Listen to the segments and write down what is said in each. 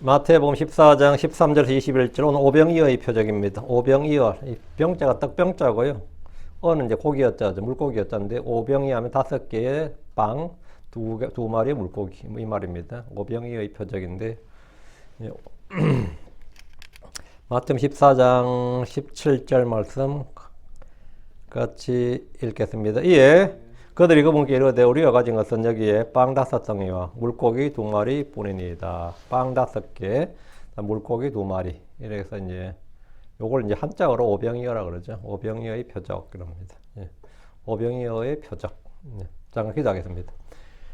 마태복음 14장 13절에서 21절 오늘 오병이어의 표적입니다. 오병이어, 이 병자가 떡병자고요. 어는 이제 고기였자죠. 물고기였자인데 오병이 하면 5개의 빵, 두 마리의 물고기 이 말입니다. 오병이어의 표적인데 마태복음 14장 17절 말씀 같이 읽겠습니다. 이에 그들이 그분께 이르되 우리가 가진 것은 여기에 빵 5덩이와 물고기 2마리 뿐이니이다. 빵 5개, 물고기 2마리. 이래서 이제 요걸 이제 한자어로 오병이어라 그러죠. 오병이어의 표적 그럽니다. 예. 오병이어의 표적. 예. 잠깐 기도하겠습니다.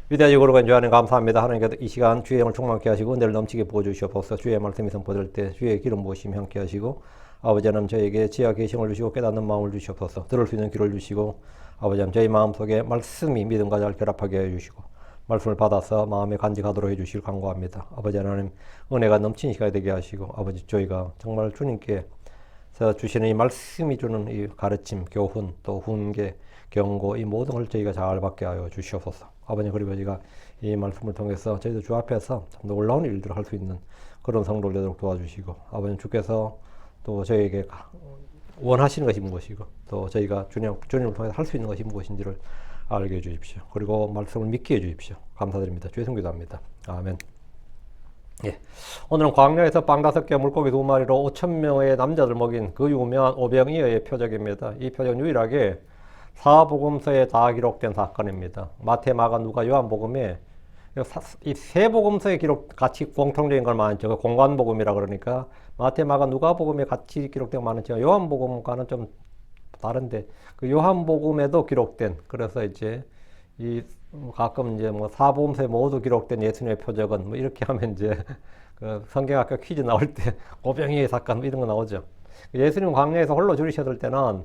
위대하시고 거룩한 주 하나님 감사합니다. 하나님께서 이 시간 주의 영을 충만케 하시고 늘 넘치게 부어주시옵소서. 주의 말씀이 선포될 때 주의 기름 부으심이 함께 하시고 아버지 하나님 저에게 지혜와 계시를 주시고 깨닫는 마음을 주시옵소서. 들을 수 있는 귀를 주시고 아버지 하나님 저희 마음속에 말씀이 믿음과 잘 결합하게 해주시고 말씀을 받아서 마음에 간직하도록 해주시길 간구합니다. 아버지 하나님 은혜가 넘치는 시간이 되게 하시고 아버지 저희가 정말 주님께서 주시는 이 말씀이 주는 이 가르침, 교훈, 또 훈계, 경고 이 모든 걸 저희가 잘 받게 하여 주시옵소서. 아버님 그리고 저희가 이 말씀을 통해서 저희도 주 앞에서 참 놀라운 일들을 할 수 있는 그런 성도를 되도록 도와주시고 아버님 주께서 또 저희에게 원하시는 것이 무엇이고 또 저희가 주님을 통해서 할 수 있는 것이 무엇인지를 알게 해주십시오. 그리고 말씀을 믿게 해주십시오. 감사드립니다. 주의 성기도합니다. 아멘. 예. 오늘은 광야에서 빵 5개 물고기 2마리로 5,000명의 남자들 먹인 그 유명한 오병이어의 표적입니다. 이 표적은 유일하게 사복음서에 다 기록된 사건입니다. 마태, 마가, 누가, 요한복음에 이 세 복음서에 같이 공통적인 걸 많죠. 공관복음이라 그러니까 마태, 마가, 누가복음에 같이 기록된 많은지만 요한복음과는 좀 다른데 그 요한복음에도 기록된 그래서 이제 이 가끔 이제 뭐 사복음서에 모두 기록된 예수님의 표적은 뭐 이렇게 하면 이제 그 성경학교 퀴즈 나올 때 오병이어의 사건 뭐 이런 거 나오죠. 예수님 광야에서 홀로 줄이셨을 때는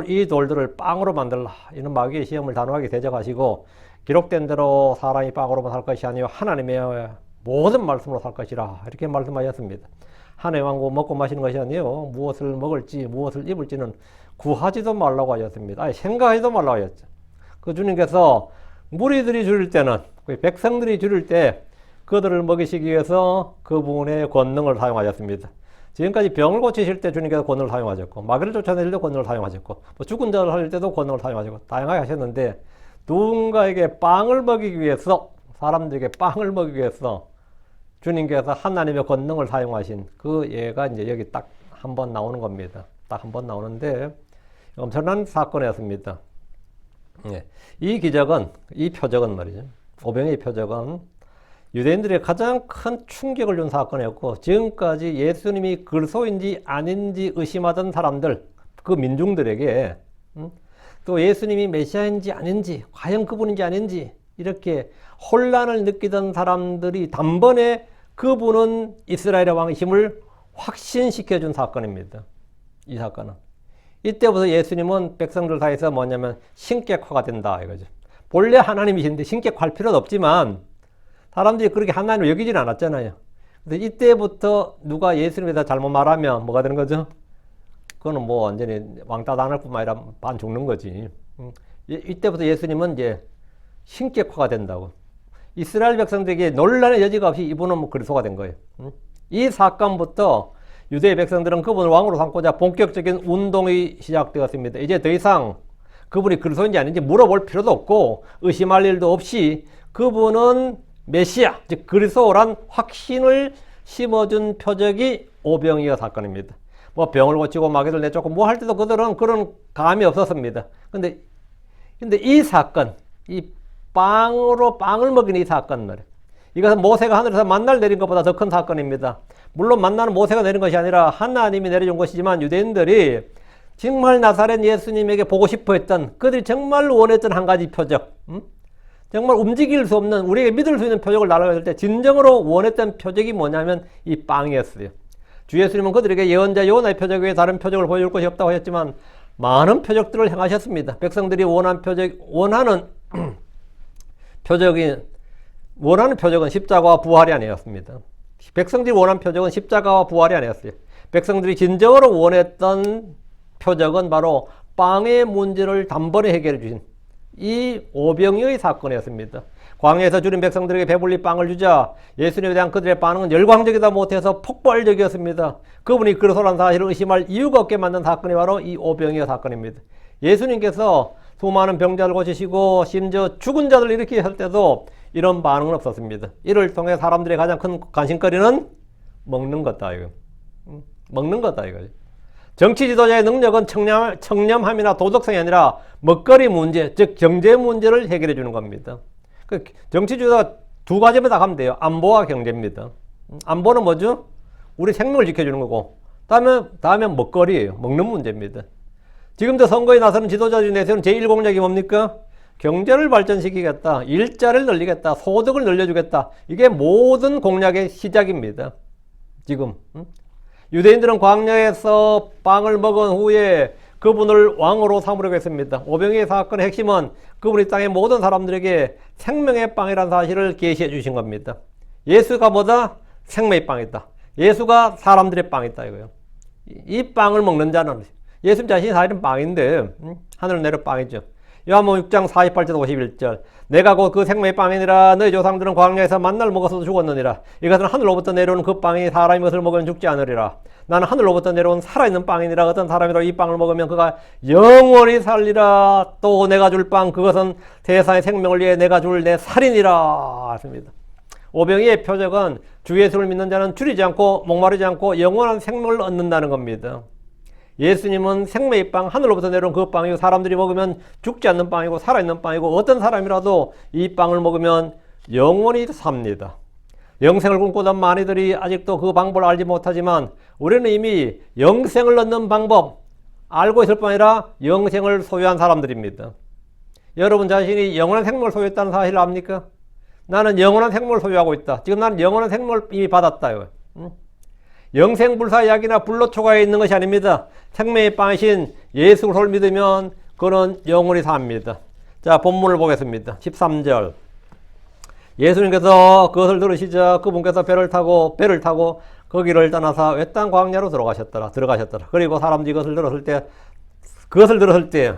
이 돌들을 빵으로 만들라 이런 마귀의 시험을 단호하게 대적하시고 기록된 대로 사람이 빵으로만 살 것이 아니요 하나님의 모든 말씀으로 살 것이라 이렇게 말씀하셨습니다. 하나님 왕국 먹고 마시는 것이 아니요 무엇을 먹을지 무엇을 입을지는 구하지도 말라고 하셨습니다. 아니 생각하지도 말라고 하셨죠. 그 주님께서 무리들이 줄일 때는 백성들이 줄일 때 그들을 먹이시기 위해서 그분의 권능을 사용하셨습니다. 지금까지 병을 고치실 때 주님께서 권능을 사용하셨고 마귀를 쫓아낼 때도 권능을 사용하셨고 뭐 죽은 자를 살릴 때도 권능을 사용하셨고 다양하게 하셨는데 누군가에게 빵을 먹이기 위해서 사람들에게 빵을 먹이기 위해서 주님께서 하나님의 권능을 사용하신 그 예가 이제 여기 딱 한 번 나오는 겁니다. 딱 한 번 나오는데 엄청난 사건이었습니다. 예. 이 표적은 말이죠. 오병이의 표적은 유대인들의 가장 큰 충격을 준 사건이었고 지금까지 예수님이 그리스도인지 아닌지 의심하던 사람들, 그 민중들에게 또 예수님이 메시아인지 아닌지 과연 그분인지 아닌지 이렇게 혼란을 느끼던 사람들이 단번에 그분은 이스라엘의 왕이심을 확신시켜준 사건입니다. 이 사건은. 이때부터 예수님은 백성들 사이에서 뭐냐면 신격화가 된다 이거죠. 본래 하나님이신데 신격화할 필요는 없지만 사람들이 그렇게 하나님을 여기지는 않았잖아요. 근데 이때부터 누가 예수님에 대해서 잘못 말하면 뭐가 되는 거죠? 그거는 뭐 완전히 왕따 당할 뿐만 아니라 반 죽는 거지. 이때부터 예수님은 이제 신격화가 된다고. 이스라엘 백성들에게 논란의 여지가 없이 이분은 뭐 그리스도가 된 거예요. 이 사건부터 유대 백성들은 그분을 왕으로 삼고자 본격적인 운동이 시작되었습니다. 이제 더 이상 그분이 그리스도인지 아닌지 물어볼 필요도 없고 의심할 일도 없이 그분은 메시아, 즉 그리스도란 확신을 심어준 표적이 오병이어 사건입니다. 뭐 병을 고치고 마귀를 내쫓고 뭐 할 때도 그들은 그런 감이 없었습니다. 근데 이 사건, 이 빵을 먹인 이 사건 말이에요. 이것은 모세가 하늘에서 만나를 내린 것보다 더 큰 사건입니다. 물론 만나는 모세가 내린 것이 아니라 하나님이 내려준 것이지만 유대인들이 정말 나사렛 예수님에게 보고 싶어 했던 그들이 정말 원했던 한 가지 표적, 정말 움직일 수 없는 우리에게 믿을 수 있는 표적을 날아갈 때 진정으로 원했던 표적이 뭐냐면 이 빵이었어요. 주 예수님은 그들에게 예언자 요나의 표적 외에 다른 표적을 보여줄 것이 없다고 하셨지만 많은 표적들을 행하셨습니다. 백성들이 원하는 표적은 십자가와 부활이 아니었습니다. 백성들이 원하는 표적은 십자가와 부활이 아니었어요. 백성들이 진정으로 원했던 표적은 바로 빵의 문제를 단번에 해결해 주신 이 오병이어의 사건이었습니다. 광야에서 주린 백성들에게 배불리 빵을 주자 예수님에 대한 그들의 반응은 열광적이다 못해서 폭발적이었습니다. 그분이 그리스도라는 사실을 의심할 이유가 없게 만든 사건이 바로 이 오병이어 사건입니다. 예수님께서 수많은 병자를 고치시고 심지어 죽은 자들을 일으키실 때도 이런 반응은 없었습니다. 이를 통해 사람들의 가장 큰 관심거리는 먹는 거다 이거. 먹는 거다 이거. 정치 지도자의 능력은 청렴함이나 도덕성이 아니라 먹거리 문제, 즉 경제 문제를 해결해 주는 겁니다. 그 정치 지도자가 두 가지만 다 가면 돼요. 안보와 경제입니다. 안보는 뭐죠? 우리 생명을 지켜주는 거고, 다음에 먹거리예요. 먹는 문제입니다. 지금도 선거에 나서는 지도자 중에 내세우는 제1공약이 뭡니까? 경제를 발전시키겠다, 일자리를 늘리겠다, 소득을 늘려주겠다. 이게 모든 공약의 시작입니다. 지금 유대인들은 광야에서 빵을 먹은 후에 그분을 왕으로 삼으려고 했습니다. 오병이의 사건의 핵심은 그분이 땅의 모든 사람들에게 생명의 빵이라는 사실을 계시해 주신 겁니다. 예수가 뭐다? 생명의 빵이다. 예수가 사람들의 빵이다 이거요. 이 빵을 먹는 자는 예수님 자신이 사실은 빵인데 하늘을 내려 빵이죠. 요한복음 6장 48절 51절 내가 곧 그 생명의 빵이니라. 너희 조상들은 광야에서 만나를 먹어서 죽었느니라. 이것은 하늘로부터 내려오는 그 빵이 사람이 것을 먹으면 죽지 않으리라. 나는 하늘로부터 내려온 살아있는 빵이니라. 어떤 사람이라도 이 빵을 먹으면 그가 영원히 살리라. 또 내가 줄 빵 그것은 세상의 생명을 위해 내가 줄 내 살이니라 하십니다. 오병이의 표적은 주 예수를 믿는 자는 줄이지 않고 목마르지 않고 영원한 생명을 얻는다는 겁니다. 예수님은 생명의 빵, 하늘로부터 내려온 그 빵이고 사람들이 먹으면 죽지 않는 빵이고 살아있는 빵이고 어떤 사람이라도 이 빵을 먹으면 영원히 삽니다. 영생을 꿈꾸던 많이들이 아직도 그 방법을 알지 못하지만 우리는 이미 영생을 얻는 방법 알고 있을 뿐 아니라 영생을 소유한 사람들입니다. 여러분 자신이 영원한 생명을 소유했다는 사실을 압니까? 나는 영원한 생명을 소유하고 있다. 지금 나는 영원한 생명을 이미 받았다. 영생불사 약이나 불로초가에 있는 것이 아닙니다. 생명의 빵이신 예수 그리스도를 믿으면 그는 영원히 삽니다. 자, 본문을 보겠습니다. 13절. 예수님께서 그것을 들으시자 그분께서 배를 타고 거기를 떠나사 외딴 광야로 들어가셨더라. 그리고 사람들이 그것을 들었을 때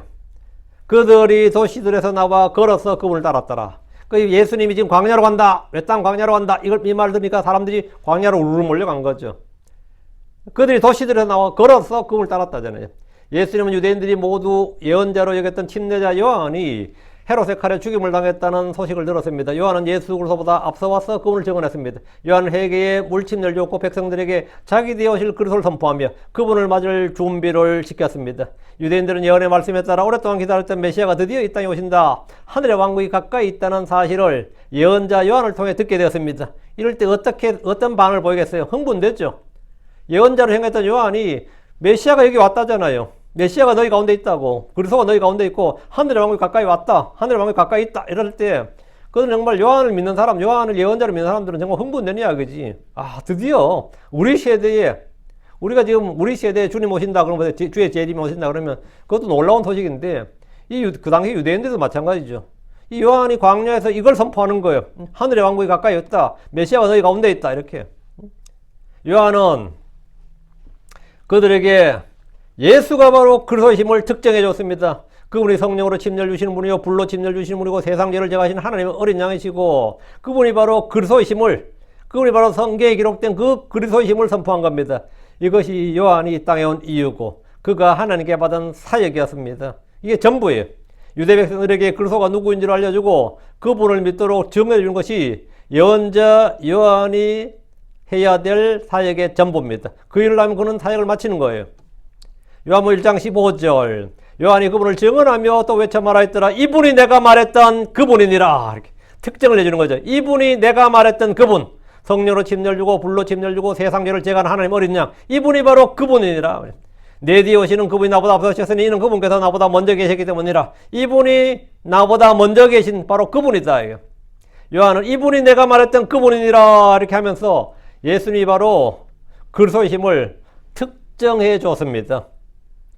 그들이 도시들에서 나와 걸어서 그분을 따랐더라. 그 예수님이 지금 광야로 간다, 외딴 광야로 간다, 이 말 들으니까 사람들이 광야로 우르르 몰려간 거죠. 그들이 도시들에서 나와 걸어서 그분을 따랐다잖아요. 예수님은 유대인들이 모두 예언자로 여겼던 침례자 요한이 헤롯의 칼에 죽임을 당했다는 소식을 들었습니다. 요한은 예수 그리스도보다 앞서 와서 그분을 증언했습니다. 요한은 회개에 물침을 줬고 백성들에게 자기 뒤에 오실 그리스도를 선포하며 그분을 맞을 준비를 시켰습니다. 유대인들은 예언의 말씀에 따라 오랫동안 기다렸던 메시아가 드디어 이 땅에 오신다, 하늘의 왕국이 가까이 있다는 사실을 예언자 요한을 통해 듣게 되었습니다. 이럴 때 어떤 반응을 보이겠어요? 흥분됐죠. 예언자로 행했던 요한이 메시아가 여기 왔다잖아요. 메시아가 너희 가운데 있다고, 그리스도가 너희 가운데 있고 하늘의 왕국이 가까이 왔다, 하늘의 왕국이 가까이 있다 이럴 때 그건 정말 요한을 믿는 사람, 요한을 예언자로 믿는 사람들은 정말 흥분되는 이야기지. 아, 드디어 우리 세대에 주님 오신다 그러면 주의 재림이 오신다 그러면 그것도 놀라운 소식인데 그 당시 유대인들도 마찬가지죠. 이 요한이 광야에서 이걸 선포하는 거예요. 하늘의 왕국이 가까이 있다, 메시아가 너희 가운데 있다 이렇게. 요한은 그들에게 예수가 바로 그리스도이심을 특정해 줬습니다. 그분이 성령으로 침례를 주시는 분이요 불로 침례를 주시는 분이고 세상 죄를 제거하시는 하나님의 어린 양이시고 그분이 바로 그리스도이심을, 그분이 바로 성경에 기록된 그 그리스도이심을 선포한 겁니다. 이것이 요한이 이 땅에 온 이유고 그가 하나님께 받은 사역이었습니다. 이게 전부예요. 유대 백성들에게 그리스도가 누구인 줄 알려주고 그분을 믿도록 증언해 주는 것이 예언자 요한이 해야 될 사역의 전부입니다. 그 일을 하면 그는 사역을 마치는 거예요. 요한복음 1장 15절 요한이 그분을 증언하며 또 외쳐 말하였더라. 이분이 내가 말했던 그분이니라. 이렇게 특정을 해주는 거죠. 이분이 내가 말했던 그분, 성령으로 침례를 주고 불로 침례를 주고 세상 죄를 제거하는 하나님 어린 양, 이분이 바로 그분이니라. 내 뒤에 오시는 그분이 나보다 앞서셨으니 이는 그분께서 나보다 먼저 계셨기 때문이라. 이분이 나보다 먼저 계신 바로 그분이다. 요한은 이분이 내가 말했던 그분이니라 이렇게 하면서 예수님이 바로 그리스도이심을 특정해 줬습니다.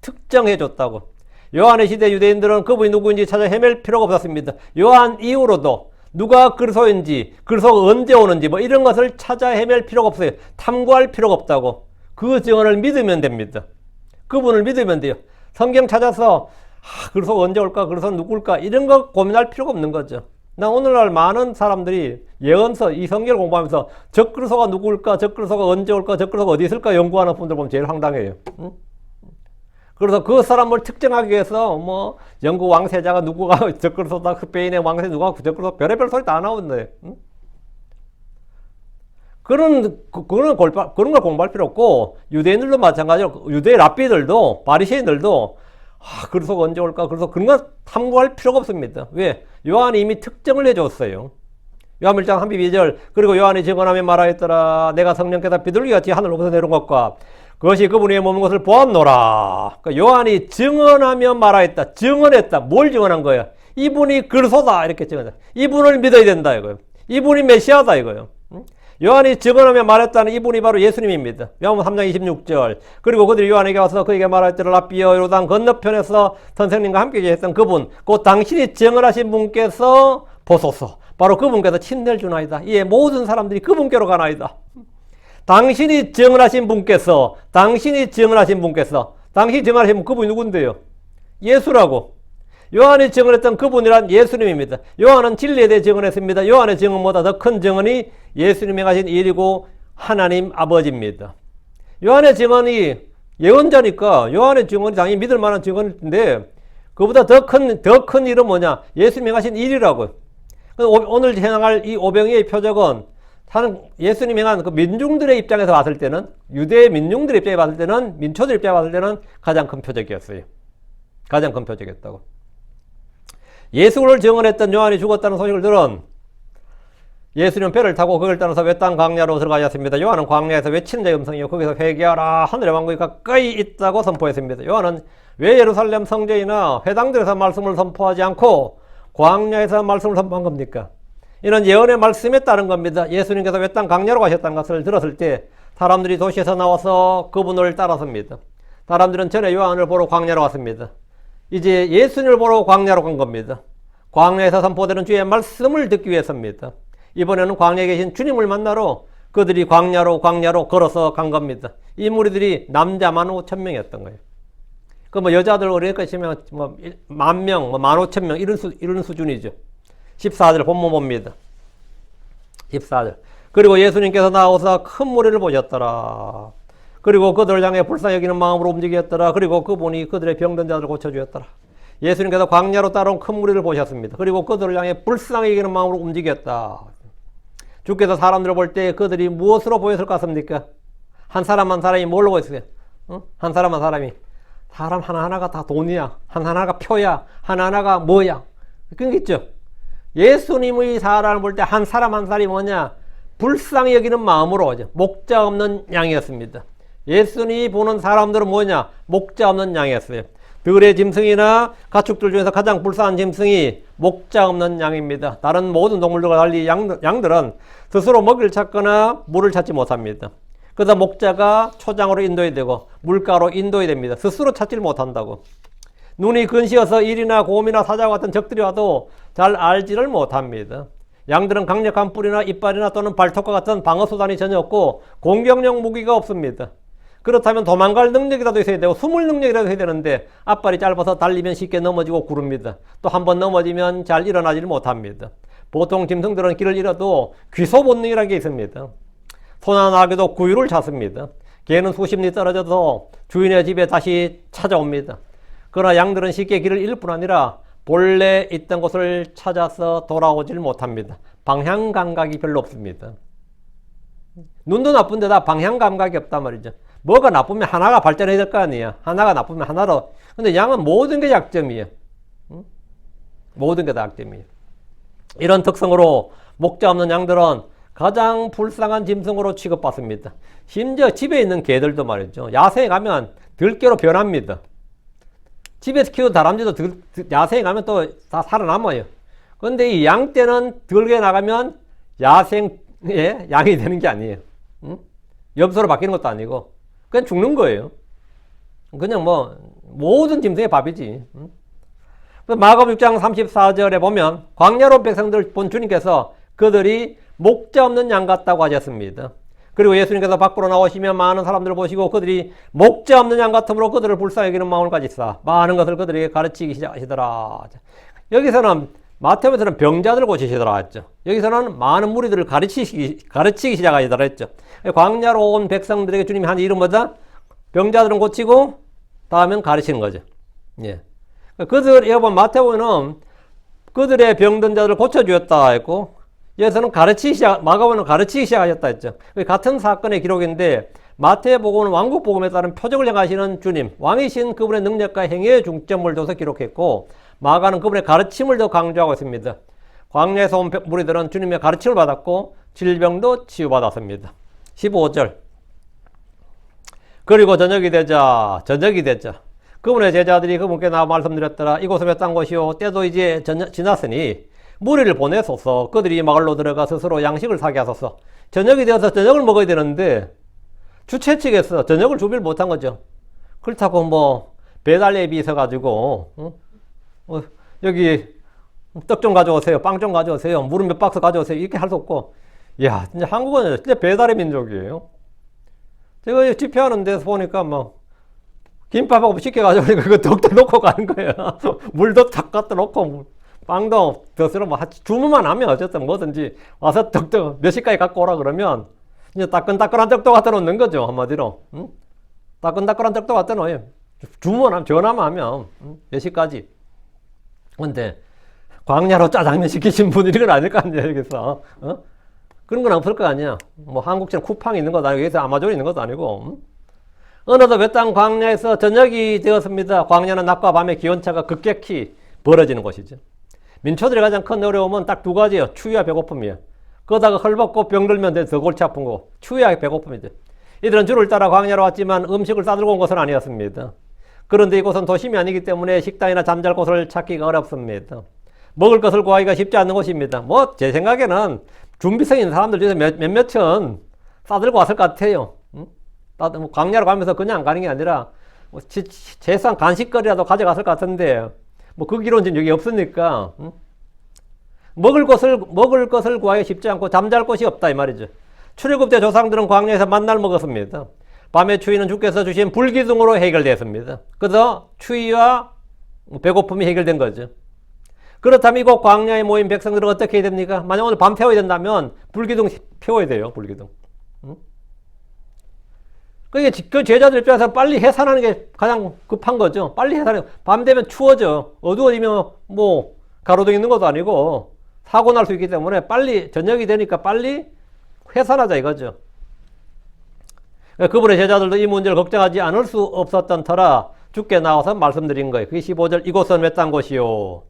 특정해 줬다고. 요한의 시대 유대인들은 그분이 누구인지 찾아 헤맬 필요가 없었습니다. 요한 이후로도 누가 그리스도인지, 그리스도가 언제 오는지 뭐 이런 것을 찾아 헤맬 필요가 없어요. 탐구할 필요가 없다고. 그 증언을 믿으면 됩니다. 그분을 믿으면 돼요. 성경 찾아서 그리스도가 언제 올까, 그리스도는 누굴까 이런 거 고민할 필요가 없는 거죠. 난 오늘날 많은 사람들이 예언서, 이 성경을 공부하면서 적그리스도가 누구일까, 적그리스도가 언제 올까, 적그리스도가 어디 있을까 연구하는 분들 보면 제일 황당해요. 응? 그래서 그 사람을 특정하기 위해서 뭐 영국 왕세자가 누구가 적그리스도다, 스페인의 왕세 누가 적그리스도, 별의별 소리 다 나오는데, 응? 그런 걸 공부할 필요 없고, 유대인들도 마찬가지로, 유대 랍비들도, 바리새인들도, 그리스도가 언제 올까? 그래서 그런 거 탐구할 필요가 없습니다. 왜? 요한이 이미 특정을 해줬어요. 요한 1장 32절, 그리고 요한이 증언하며 말하였더라. 내가 성령께서 비둘기같이 하늘로부터 내려온 것과 그것이 그분 위에 머문 것을 보았노라. 그러니까 요한이 증언하며 말하였다. 증언했다. 뭘 증언한 거야? 이분이 그리스도다. 이렇게 증언했다. 이분을 믿어야 된다. 이거요. 이분이 메시아다. 이거요. 요한이 증언하며 말했다는 이분이 바로 예수님입니다. 요한복음 3장 26절. 그리고 그들이 요한에게 와서 그에게 말하였더라. 라비여, 요르단 건너편에서 선생님과 함께 계셨던 그분, 곧 당신이 증언하신 분께서 보소서. 바로 그분께서 친내를 주나이다. 이에 모든 사람들이 그분께로 가나이다. 당신이 증언하신 분께서, 당신이 증언하신 분 그분이 누군데요? 예수라고. 요한이 증언했던 그분이란 예수님입니다. 요한은 진리에 대해 증언했습니다. 요한의 증언보다 더 큰 증언이 예수님이 하신 일이고 하나님 아버지입니다. 요한의 증언이 예언자니까 요한의 증언이 당연히 믿을 만한 증언인데 그보다 더 큰 일은 뭐냐? 예수님이 하신 일이라고. 오늘 행할 이 오병이의 표적은 예수님이 행한 그 민중들의 입장에서 봤을 때는, 유대 민중들의 입장에 봤을 때는, 민초들 입장에 봤을 때는 가장 큰 표적이었어요. 가장 큰 표적이었다고. 예수를 증언했던 요한이 죽었다는 소식을 들은 예수님은 배를 타고 그걸 따라서 외딴 광야로 들어가셨습니다. 요한은 광야에서 외치는 자의 음성이요 거기서 회개하라, 하늘의 왕국이 가까이 있다고 선포했습니다. 요한은 왜 예루살렘 성전이나 회당들에서 말씀을 선포하지 않고 광야에서 말씀을 선포한 겁니까? 이는 예언의 말씀에 따른 겁니다. 예수님께서 외딴 광야로 가셨다는 것을 들었을 때 사람들이 도시에서 나와서 그분을 따라섭니다. 사람들은 전에 요한을 보러 광야로 왔습니다. 이제 예수님을 보러 광야로 간 겁니다. 광야에서 선포되는 주의 말씀을 듣기 위해서입니다. 이번에는 광야에 계신 주님을 만나러 그들이 광야로 걸어서 간 겁니다. 이 무리들이 남자만 5,000명이었던 거예요. 그 뭐 여자들 어리니까 치면 뭐 10,000명, 뭐 15,000명 이런 수준이죠. 14절 본문 봅니다. 14절. 그리고 예수님께서 나오사 큰 무리를 보셨더라. 그리고 그들을 향해 불쌍히 여기는 마음으로 움직였더라. 그리고 그분이 그들의 병든 자들을 고쳐주었더라. 예수님께서 광야로 따라온 큰 무리를 보셨습니다. 그리고 그들을 향해 불쌍히 여기는 마음으로 움직였다. 주께서 사람들을 볼 때 그들이 무엇으로 보였을 것 같습니까? 한 사람 한 사람이 뭘로 보였어요? 한 사람 한 사람이. 사람 하나하나가 다 돈이야. 하나하나가 표야. 하나하나가 뭐야. 그런 게 있죠. 예수님의 사람을 볼 때 한 사람 한 사람이 뭐냐? 불쌍히 여기는 마음으로 목자 없는 양이었습니다. 예수님이 보는 사람들은 뭐냐? 목자 없는 양이었어요. 들의 짐승이나 가축들 중에서 가장 불쌍한 짐승이 목자 없는 양입니다. 다른 모든 동물들과 달리 양들은 스스로 먹이를 찾거나 물을 찾지 못합니다. 그래서 목자가 초장으로 인도해야 되고 물가로 인도해야 됩니다. 스스로 찾지를 못한다고. 눈이 근시어서 일이나 곰이나 사자와 같은 적들이 와도 잘 알지를 못합니다. 양들은 강력한 뿔이나 이빨이나 또는 발톱과 같은 방어수단이 전혀 없고 공격용 무기가 없습니다. 그렇다면 도망갈 능력이라도 있어야 되고 숨을 능력이라도 있어야 되는데 앞발이 짧아서 달리면 쉽게 넘어지고 구릅니다. 또 한 번 넘어지면 잘 일어나지를 못합니다. 보통 짐승들은 길을 잃어도 귀소 본능이라는 게 있습니다. 소나 나귀도 구유를 찾습니다. 개는 수십 리 떨어져서 주인의 집에 다시 찾아옵니다. 그러나 양들은 쉽게 길을 잃을 뿐 아니라 본래 있던 곳을 찾아서 돌아오질 못합니다. 방향 감각이 별로 없습니다. 눈도 나쁜데 다 방향 감각이 없단 말이죠. 뭐가 나쁘면 하나가 발전해야 될 거 아니에요. 하나가 나쁘면 하나로. 근데 양은 모든 게 약점이에요. 모든 게 다 약점이에요. 이런 특성으로 목자 없는 양들은 가장 불쌍한 짐승으로 취급받습니다. 심지어 집에 있는 개들도 말이죠. 야생에 가면 들개로 변합니다. 집에서 키우는 다람쥐도 야생에 가면 또 다 살아남아요. 그런데 이 양 떼는 들개 나가면 야생의 양이 되는 게 아니에요. 염소로 바뀌는 것도 아니고 그냥 죽는 거예요. 그냥 뭐 모든 짐승의 밥이지. 마가복음 6장 34절에 보면 광야로 백성들을 본 주님께서 그들이 목자 없는 양 같다고 하셨습니다. 그리고 예수님께서 밖으로 나오시며 많은 사람들을 보시고 그들이 목자 없는 양 같으므로 그들을 불쌍히 여기는 마음을 가지사 많은 것을 그들에게 가르치기 시작하시더라. 여기서는 마태복음에서는 병자들 고치시더라 했죠. 여기서는 많은 무리들을 가르치기 시작하시더라 했죠. 광야로 온 백성들에게 주님이 한 일은 뭐다? 병자들은 고치고 다음엔 가르치는 거죠. 예. 그들, 여러분, 마태복음은 그들의 병든 자들을 고쳐주었다 했고, 여기서는 마가복음은 가르치기 시작하셨다 했죠. 같은 사건의 기록인데, 마태복음은 왕국복음에 따른 표적을 행하시는 주님, 왕이신 그분의 능력과 행위에 중점을 둬서 기록했고, 마가는 그분의 가르침을 더 강조하고 있습니다. 광야에서 온 무리들은 주님의 가르침을 받았고, 질병도 치유받았습니다. 15절. 그리고 저녁이 되자, 그분의 제자들이 그분께 나와 말씀드렸더라. 이곳은 몇 단 곳이요. 때도 이제 지났으니 무리를 보내소서. 그들이 마을로 들어가 스스로 양식을 사게 하소서. 저녁이 되어서 저녁을 먹어야 되는데 주최 측에서 저녁을 준비를 못한 거죠. 그렇다고 뭐 배달 앱이 있어가지고 여기 떡 좀 가져오세요. 빵 좀 가져오세요. 물은 몇 박스 가져오세요. 이렇게 할 수 없고, 이야, 진짜 한국은 진짜 배달의 민족이에요. 제가 집회하는 데서 보니까 뭐 김밥하고 쉽게 가져오니까 그거 덕대 놓고 가는 거예요. 물도 탁 갖다 놓고, 빵도 덧으로 뭐 주문만 하면 어쨌든 뭐든지 와서 덕도 몇 시까지 갖고 오라 그러면 이제 따끈따끈한 떡도 갖다 놓는 거죠. 한마디로. 응? 따끈따끈한 떡도 갖다 놓아요. 주문하면, 전화만 하면 몇 시까지. 근데 광야로 짜장면 시키신 분이 이건 아닐 거 아니야, 여기서. 어? 그런 건 없을 거 아니야. 뭐 한국처럼 쿠팡이 있는 것도 아니고, 여기서 아마존이 있는 것도 아니고. 어느덧 외딴 광야에서 저녁이 되었습니다. 광야는 낮과 밤의 기온차가 급격히 벌어지는 곳이죠. 민초들의 가장 큰 어려움은 딱 두 가지예요. 추위와 배고픔이에요. 그러다가 헐벗고 병들면 더 골치 아픈 거. 추위와 배고픔이죠. 이들은 주를 따라 광야로 왔지만 음식을 싸들고 온 것은 아니었습니다. 그런데 이곳은 도심이 아니기 때문에 식당이나 잠잘 곳을 찾기가 어렵습니다. 먹을 것을 구하기가 쉽지 않는 곳입니다. 뭐 제 생각에는 준비성 있는 사람들 중에서 몇몇은 싸들고 왔을 것 같아요. 뭐 광야로 가면서 그냥 가는 게 아니라 뭐 최소한 간식거리라도 가져갔을 것 같은데 뭐 그 기록은 지금 여기 없으니까 먹을 것을 구하기 쉽지 않고 잠잘 곳이 없다 이 말이죠. 출애굽 때 조상들은 광야에서 만나를 먹었습니다. 밤의 추위는 주께서 주신 불기둥으로 해결됐습니다. 그래서 추위와 배고픔이 해결된 거죠. 그렇다면 이곳 광야에 모인 백성들은 어떻게 해야 됩니까? 만약 오늘 밤 태워야 된다면 불기둥 태워야 돼요. 불기둥. 그 제자들 입장에서 빨리 해산하는 게 가장 급한 거죠. 빨리 해산해. 밤 되면 추워져. 어두워지면 뭐 가로등 있는 것도 아니고 사고 날 수 있기 때문에 빨리 저녁이 되니까 빨리 해산하자 이거죠. 그분의 제자들도 이 문제를 걱정하지 않을 수 없었던 터라 주께 나와서 말씀드린 거예요. 그게 15절. 이곳은 외딴 곳이요.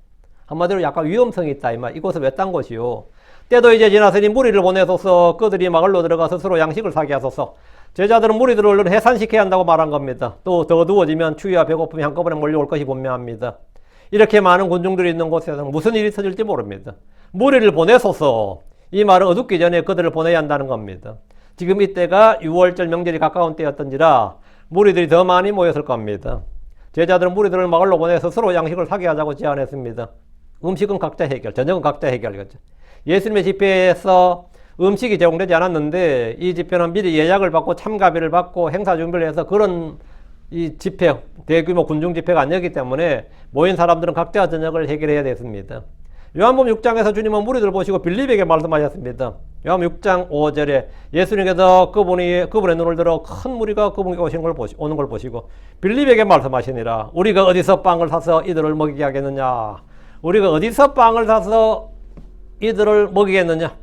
한마디로 약간 위험성이 있다 이 말. 이곳은 외딴 곳이요. 때도 이제 지났으니 무리를 보내소서. 그들이 마을로 들어가 스스로 양식을 사게 하소서. 제자들은 무리들을 얼른 해산시켜야 한다고 말한 겁니다. 또 더 어두워지면 추위와 배고픔이 한꺼번에 몰려올 것이 분명합니다. 이렇게 많은 군중들이 있는 곳에서 무슨 일이 터질지 모릅니다. 무리를 보내소서. 이 말은 어둡기 전에 그들을 보내야 한다는 겁니다. 지금 이때가 6월절 명절이 가까운 때였던지라 무리들이 더 많이 모였을 겁니다. 제자들은 무리들을 마을로 보내서 스스로 양식을 사게 하자고 제안했습니다. 음식은 각자 해결, 저녁은 각자 해결이겠죠. 예수님의 집회에서 음식이 제공되지 않았는데 이 집회는 미리 예약을 받고 참가비를 받고 행사 준비를 해서 그런 이 집회, 대규모 군중 집회가 아니었기 때문에 모인 사람들은 각자 저녁을 해결해야 됐습니다. 요한복음 6장에서 주님은 무리들을 보시고 빌립에게 말씀하셨습니다. 요한복음 6장 5절에 예수님께서 그분의 눈을 들어 큰 무리가 그분께 오는 걸 보시고 빌립에게 말씀하시니라. 우리가 어디서 빵을 사서 이들을 먹이게 하겠느냐. 우리가 어디서 빵을 사서 이들을 먹이겠느냐.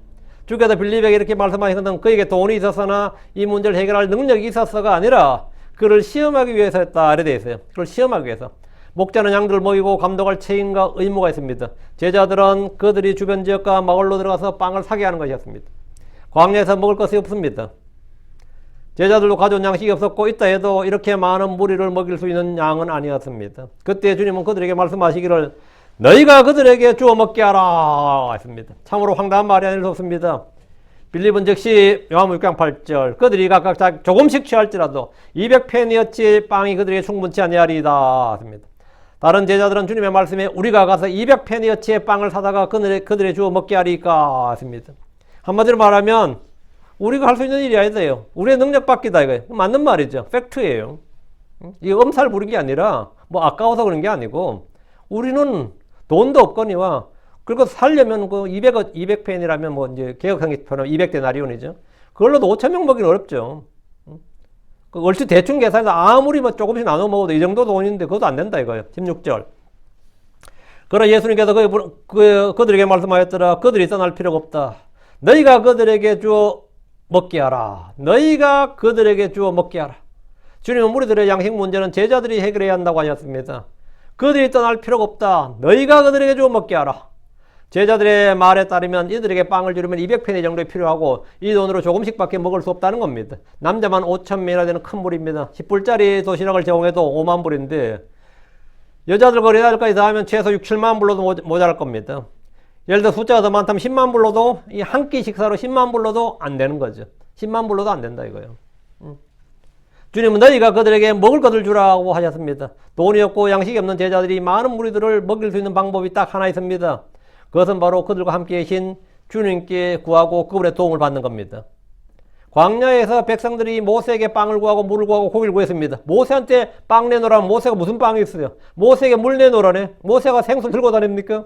주께서 빌립에게 이렇게 말씀하시는 그에게 돈이 있어서나 이 문제를 해결할 능력이 있어서가 아니라 그를 시험하기 위해서였다. 이렇게 되어 있어요. 그를 시험하기 위해서. 목자는 양들을 먹이고 감독할 책임과 의무가 있습니다. 제자들은 그들이 주변 지역과 마을로 들어가서 빵을 사게 하는 것이었습니다. 광야에서 먹을 것이 없습니다. 제자들도 가져온 양식이 없었고 있다 해도 이렇게 많은 무리를 먹일 수 있는 양은 아니었습니다. 그때 주님은 그들에게 말씀하시기를 너희가 그들에게 주워 먹게 하라 했습니다. 참으로 황당한 말이 아닐 수 없습니다. 빌립은 즉시 요한복음 6장 8절 그들이 각각 조금씩 취할지라도 200페니어치 빵이 그들에게 충분치 아니하리이다 했습니다. 다른 제자들은 주님의 말씀에 우리가 가서 200페니어치의 빵을 사다가 그들에게 주워 먹게 하리까 했습니다. 한마디로 말하면 우리가 할 수 있는 일이 아니에요. 우리의 능력 밖이다 이거예요. 맞는 말이죠. 팩트예요. 이게 엄살 부린 게 아니라 뭐 아까워서 그런 게 아니고 우리는 돈도 없거니와 그리고 살려면 그 200펜이라면 뭐 이제 개혁상식표는 200데나리온이죠. 그걸로도 5,000명 먹기는 어렵죠. 그 얼추 대충 계산해서 아무리 뭐 조금씩 나눠 먹어도 이 정도 돈인데 그것도 안 된다 이거예요. 16절. 그러나 예수님께서 그들에게 말씀하였더라. 그들이 떠날 필요가 없다. 너희가 그들에게 주어 먹게 하라. 너희가 그들에게 주어 먹게 하라. 주님은 무리들의 양식 문제는 제자들이 해결해야 한다고 하셨습니다. 그들이 떠날 필요가 없다. 너희가 그들에게 주어 먹게 하라. 제자들의 말에 따르면 이들에게 빵을 주려면 200페니 정도 필요하고 이 돈으로 조금씩밖에 먹을 수 없다는 겁니다. 남자만 5,000명이나 되는 큰 물입니다. 10불짜리 도시락을 제공해도 5만 불인데 여자들 거래다들까지 다 하면 최소 6, 7만 불로도 모자랄 겁니다. 예를 들어 숫자가 더 많다면 10만 불로도 이 한 끼 식사로 10만 불로도 안 되는 거죠. 10만 불로도 안 된다 이거예요. 주님은 너희가 그들에게 먹을 것을 주라고 하셨습니다. 돈이 없고 양식이 없는 제자들이 많은 무리들을 먹일 수 있는 방법이 딱 하나 있습니다. 그것은 바로 그들과 함께 계신 주님께 구하고 그분의 도움을 받는 겁니다. 광야에서 백성들이 모세에게 빵을 구하고 물을 구하고 고기를 구했습니다. 모세한테 빵 내놓으라면 모세가 무슨 빵이 있어요? 모세에게 물 내놓으라네. 모세가 생수를 들고 다닙니까?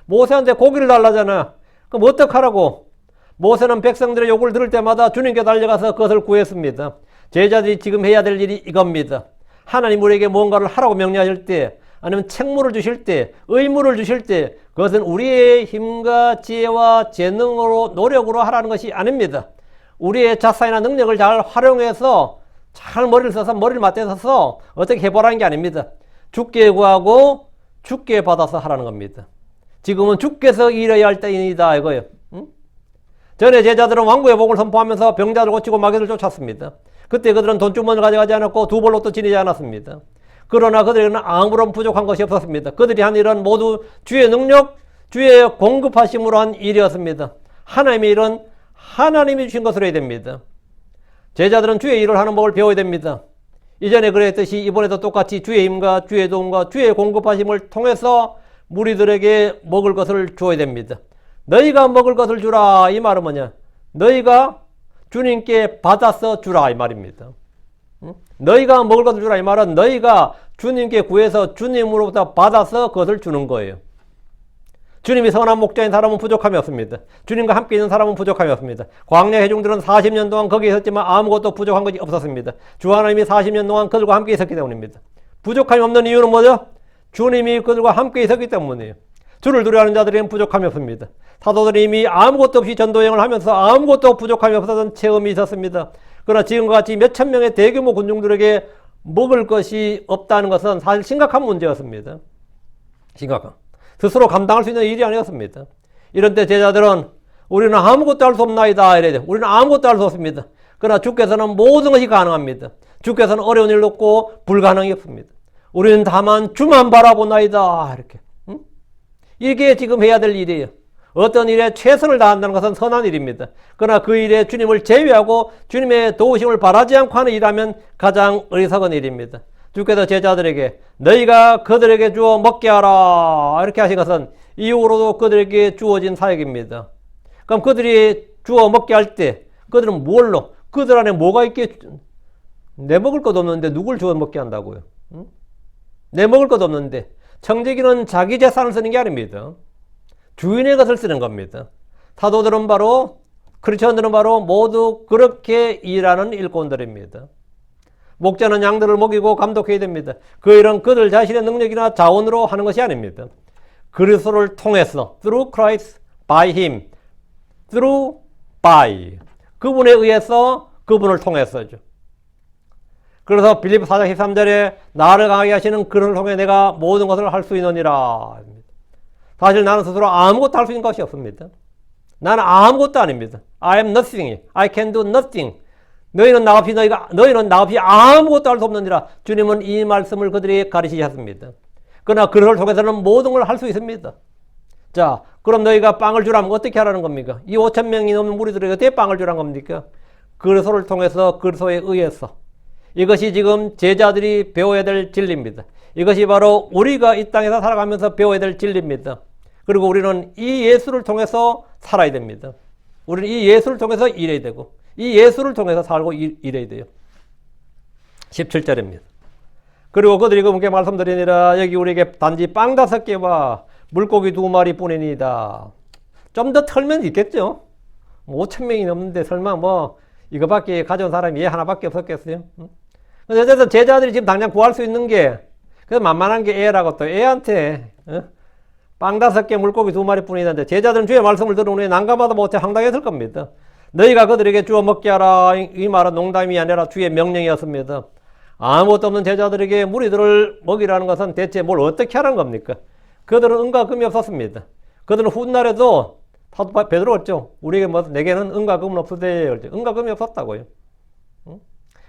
모세한테 고기를 달라잖아. 그럼 어떡하라고? 모세는 백성들의 요구를 들을 때마다 주님께 달려가서 그것을 구했습니다. 제자들이 지금 해야 될 일이 이겁니다. 하나님 우리에게 뭔가를 하라고 명령하실 때 아니면 책무를 주실 때, 의무를 주실 때 그것은 우리의 힘과 지혜와 재능으로 노력으로 하라는 것이 아닙니다. 우리의 자산이나 능력을 잘 활용해서 잘 머리를 써서 머리를 맞대서 어떻게 해보라는 게 아닙니다. 주께 구하고 주께 받아서 하라는 겁니다. 지금은 주께서 일해야 할 때이다 이거예요. 전에 제자들은 왕국의 복을 선포하면서 병자를 고치고 마귀를 쫓았습니다. 그때 그들은 돈주머니를 가져가지 않았고 두 벌로도 지니지 않았습니다. 그러나 그들에게는 아무런 부족한 것이 없었습니다. 그들이 한 일은 모두 주의 능력, 주의 공급하심으로 한 일이었습니다. 하나님의 일은 하나님이 주신 것으로 해야 됩니다. 제자들은 주의 일을 하는 법을 배워야 됩니다. 이전에 그랬듯이 이번에도 똑같이 주의 힘과 주의 도움과 주의 공급하심을 통해서 무리들에게 먹을 것을 줘야 됩니다. 너희가 먹을 것을 주라 이 말은 뭐냐? 너희가 주님께 받아서 주라 이 말입니다. 너희가 먹을 것을 주라 이 말은 너희가 주님께 구해서 주님으로부터 받아서 그것을 주는 거예요. 주님이 선한 목자인 사람은 부족함이 없습니다. 주님과 함께 있는 사람은 부족함이 없습니다. 광야 회중들은 40년 동안 거기에 있었지만 아무것도 부족한 것이 없었습니다. 주 하나님이 40년 동안 그들과 함께 있었기 때문입니다. 부족함이 없는 이유는 뭐죠? 주님이 그들과 함께 있었기 때문이에요. 주를 두려워하는 자들에게는 부족함이 없습니다. 사도들이 이미 아무것도 없이 전도여행을 하면서 아무것도 부족함이 없었던 체험이 있었습니다. 그러나 지금과 같이 몇천 명의 대규모 군중들에게 먹을 것이 없다는 것은 사실 심각한 문제였습니다. 심각한. 스스로 감당할 수 있는 일이 아니었습니다. 이런 때 제자들은 우리는 아무것도 할 수 없나이다 이래야 돼요. 우리는 아무것도 할 수 없습니다. 그러나 주께서는 모든 것이 가능합니다. 주께서는 어려운 일 없고 불가능이 없습니다. 우리는 다만 주만 바라보나이다 이렇게. 이게 지금 해야 될 일이에요. 어떤 일에 최선을 다한다는 것은 선한 일입니다. 그러나 그 일에 주님을 제외하고 주님의 도우심을 바라지 않고 하는 일이라면 가장 어리석은 일입니다. 주께서 제자들에게 너희가 그들에게 주어 먹게 하라 이렇게 하신 것은 이후로도 그들에게 주어진 사역입니다. 그럼 그들이 주어 먹게 할 때 그들은 뭘로? 그들 안에 뭐가 있게? 내 먹을 것 없는데 누굴 주어 먹게 한다고요? 내 먹을 것 없는데. 청지기는 자기 재산을 쓰는 게 아닙니다. 주인의 것을 쓰는 겁니다. 사도들은 바로 크리스천들은 바로 모두 그렇게 일하는 일꾼들입니다. 목자는 양들을 먹이고 감독해야 됩니다. 그 일은 그들 자신의 능력이나 자원으로 하는 것이 아닙니다. 그리스도를 통해서 through Christ, by Him, through, by 그분에 의해서 그분을 통해서죠. 그래서 빌립보 4장 13절에 나를 강하게 하시는 그를 통해 내가 모든 것을 할 수 있느니라. 사실 나는 스스로 아무것도 할 수 있는 것이 없습니다. 나는 아무것도 아닙니다. I am nothing. I can do nothing. 너희는 나 없이 아무것도 할 수 없느니라. 주님은 이 말씀을 그들에게 가르치셨습니다. 그러나 그를 통해서는 모든 걸 할 수 있습니다. 자, 그럼 너희가 빵을 주라면 어떻게 하라는 겁니까? 이 5,000명이 넘는 무리들에게 어떻게 빵을 주라는 겁니까? 그리스도를 통해서 그리스도에 의해서. 이것이 지금 제자들이 배워야 될 진리입니다. 이것이 바로 우리가 이 땅에서 살아가면서 배워야 될 진리입니다. 그리고 우리는 이 예수를 통해서 살아야 됩니다. 우리는 이 예수를 통해서 일해야 되고 이 예수를 통해서 살고 일해야 돼요. 17절입니다. 그리고 그들이 그분께 말씀드리니라 여기 우리에게 단지 빵 5개와 물고기 2마리 뿐이니이다. 좀 더 털면 있겠죠. 5,000명이 넘는데 설마 뭐 이거밖에 가져온 사람이 얘 하나밖에 없었겠어요? 어쨌든 제자들이 지금 당장 구할 수 있는 게 그래서 만만한 게 애라고 또 애한테 빵 5개 물고기 2마리 뿐이는데 제자들은 주의 말씀을 들은 후에 난감하다 못해 황당했을 겁니다. 너희가 그들에게 주어 먹게 하라. 이 말은 농담이 아니라 주의 명령이었습니다. 아무것도 없는 제자들에게 무리들을 먹이라는 것은 대체 뭘 어떻게 하라는 겁니까? 그들은 은과 금이 없었습니다. 그들은 훗날에도 사도 베드로 했죠. 우리에게 뭐 내게는 은과 금은 없으되 은과 금이 없었다고요.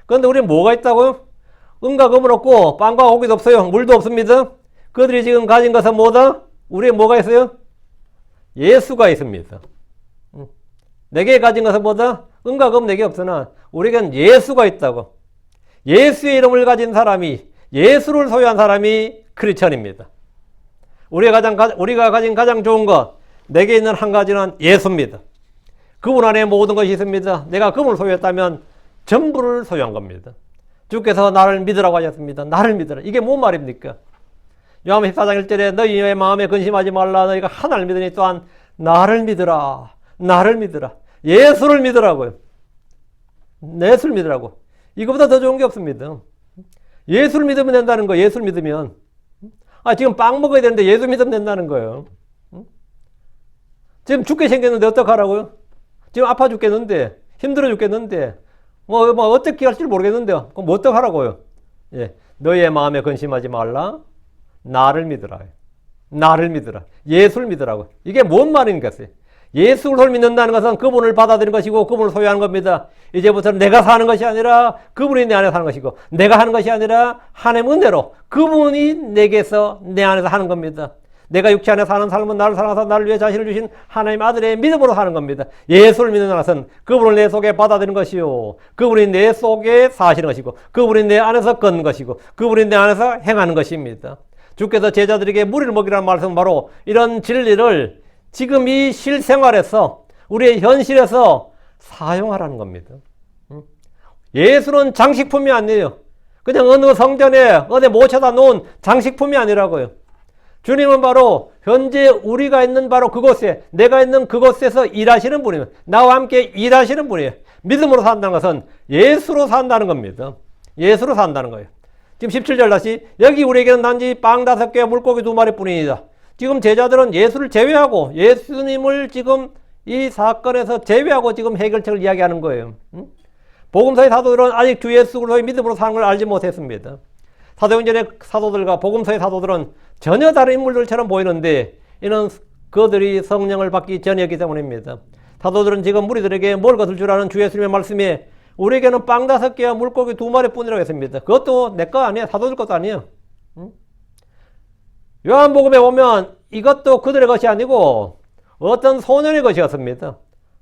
그런데 우리는 뭐가 있다고요? 은과 금은 없고 빵과 고기도 없어요. 물도 없습니다. 그들이 지금 가진 것은 뭐다? 우리에 뭐가 있어요? 예수가 있습니다. 내게 가진 것은 뭐다? 은과 금 내게 없으나 우리에겐 예수가 있다고. 예수의 이름을 가진 사람이, 예수를 소유한 사람이 크리스천입니다. 우리가 가진 가장 좋은 것, 내게 있는 한 가지는 예수입니다. 그분 안에 모든 것이 있습니다. 내가 그분을 소유했다면 전부를 소유한 겁니다. 주께서 나를 믿으라고 하셨습니다. 나를 믿으라. 이게 뭔 말입니까? 요한복음 14장 1절에 너희의 마음에 근심하지 말라. 너희가 하나님을 믿으니 또한 나를 믿으라. 나를 믿으라. 예수를 믿으라고요. 예수를 믿으라고. 이거보다 더 좋은 게 없습니다. 예수를 믿으면 된다는 거예요. 예수를 믿으면. 지금 빵 먹어야 되는데 예수 믿으면 된다는 거예요. 지금 죽게 생겼는데 어떡하라고요? 지금 아파 죽겠는데, 힘들어 죽겠는데, 뭐 어떻게 할지 모르겠는데요. 그럼 어떡하라고요? 예. 너희의 마음에 근심하지 말라. 나를 믿으라. 나를 믿으라. 예수를 믿으라고. 이게 뭔 말인겠어요? 예수를 믿는다는 것은 그분을 받아들이는 것이고 그분을 소유하는 겁니다. 이제부터는 내가 사는 것이 아니라 그분이 내 안에 사는 것이고 내가 하는 것이 아니라 하나님의 은혜로 그분이 내게서 내 안에서 하는 겁니다. 내가 육체 안에 사는 삶은 나를 사랑하사 나를 위해 자신을 주신 하나님 아들의 믿음으로 사는 겁니다. 예수를 믿는 것은 그분을 내 속에 받아들이는 것이요. 그분이 내 속에 사시는 것이고 그분이 내 안에서 걷는 것이고 그분이 내 안에서 행하는 것입니다. 주께서 제자들에게 무리를 먹이라는 말씀은 바로 이런 진리를 지금 이 실생활에서 우리의 현실에서 사용하라는 겁니다. 예수는 장식품이 아니에요. 그냥 어느 성전에 어디 모셔다 놓은 장식품이 아니라고요. 주님은 바로 현재 우리가 있는 바로 그곳에 내가 있는 그곳에서 일하시는 분이에요. 나와 함께 일하시는 분이에요. 믿음으로 산다는 것은 예수로 산다는 겁니다. 예수로 산다는 거예요. 지금 17절 다시 여기 우리에게는 단지 빵 5개 물고기 2마리 뿐이다. 지금 제자들은 예수를 제외하고 예수님을 지금 이 사건에서 제외하고 지금 해결책을 이야기하는 거예요. 복음서의 사도들은 아직 주 예수 그리스도의 믿음으로 사는 걸 알지 못했습니다. 사도행전의 사도들과 복음서의 사도들은 전혀 다른 인물들처럼 보이는데 이는 그들이 성령을 받기 전이었기 때문입니다. 사도들은 지금 무리들에게 뭘 것을 주라는 주 예수님의 말씀에 우리에게는 빵 5개와 물고기 2마리 뿐이라고 했습니다. 그것도 내 거 아니에요. 사도들 것도 아니에요. 요한복음에 보면 이것도 그들의 것이 아니고 어떤 소년의 것이었습니다.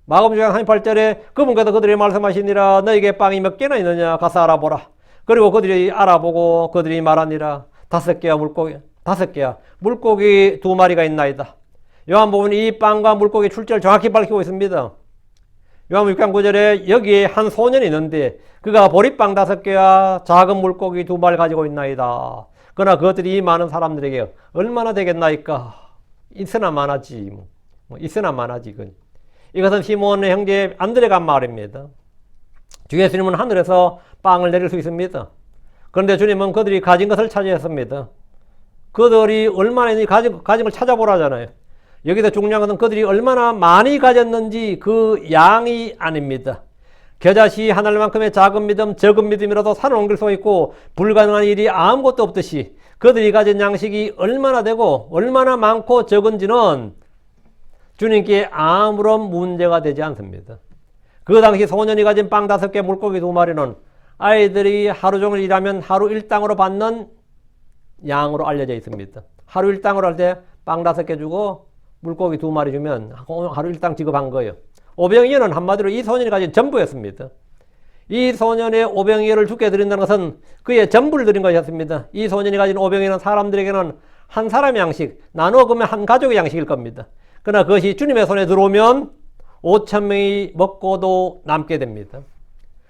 마가복음 6장 38절에 그분께서 그들이 말씀하시니라 너에게 빵이 몇 개나 있느냐 가서 알아보라. 그리고 그들이 알아보고 그들이 말하니라 5개와 물고기 2마리가 있나이다. 요한복음은 이 빵과 물고기 출처를 정확히 밝히고 있습니다. 요한복음 6장 9절에 여기에 한 소년이 있는데 그가 보리빵 5개와 작은 물고기 2마리 가지고 있나이다. 그러나 그것들이 이 많은 사람들에게 얼마나 되겠나이까? 있으나 많아지. 있으나 많아지. 이것은 시몬의 형제 안드레가 한 말입니다. 주 예수님은 하늘에서 빵을 내릴 수 있습니다. 그런데 주님은 그들이 가진 것을 차지했습니다. 그들이 얼마나 가진 걸 찾아보라잖아요. 여기서 중요한 것은 그들이 얼마나 많이 가졌는지 그 양이 아닙니다. 겨자씨 하늘만큼의 작은 믿음, 적은 믿음이라도 산을 옮길 수 있고 불가능한 일이 아무것도 없듯이 그들이 가진 양식이 얼마나 되고 얼마나 많고 적은지는 주님께 아무런 문제가 되지 않습니다. 그 당시 소년이 가진 빵 5개, 물고기 2마리는 아이들이 하루 종일 일하면 하루 일당으로 받는 양으로 알려져 있습니다. 하루 일당으로 할 때 빵 5개 주고 물고기 2마리 주면 하루 일당 지급한 거예요. 오병이어는 한마디로 이 소년이 가진 전부였습니다. 이 소년의 오병이어를 주께 드린다는 것은 그의 전부를 드린 것이었습니다. 이 소년이 가진 오병이어는 사람들에게는 한 사람의 양식, 나누어 보면 한 가족의 양식일 겁니다. 그러나 그것이 주님의 손에 들어오면 5,000명이 먹고도 남게 됩니다.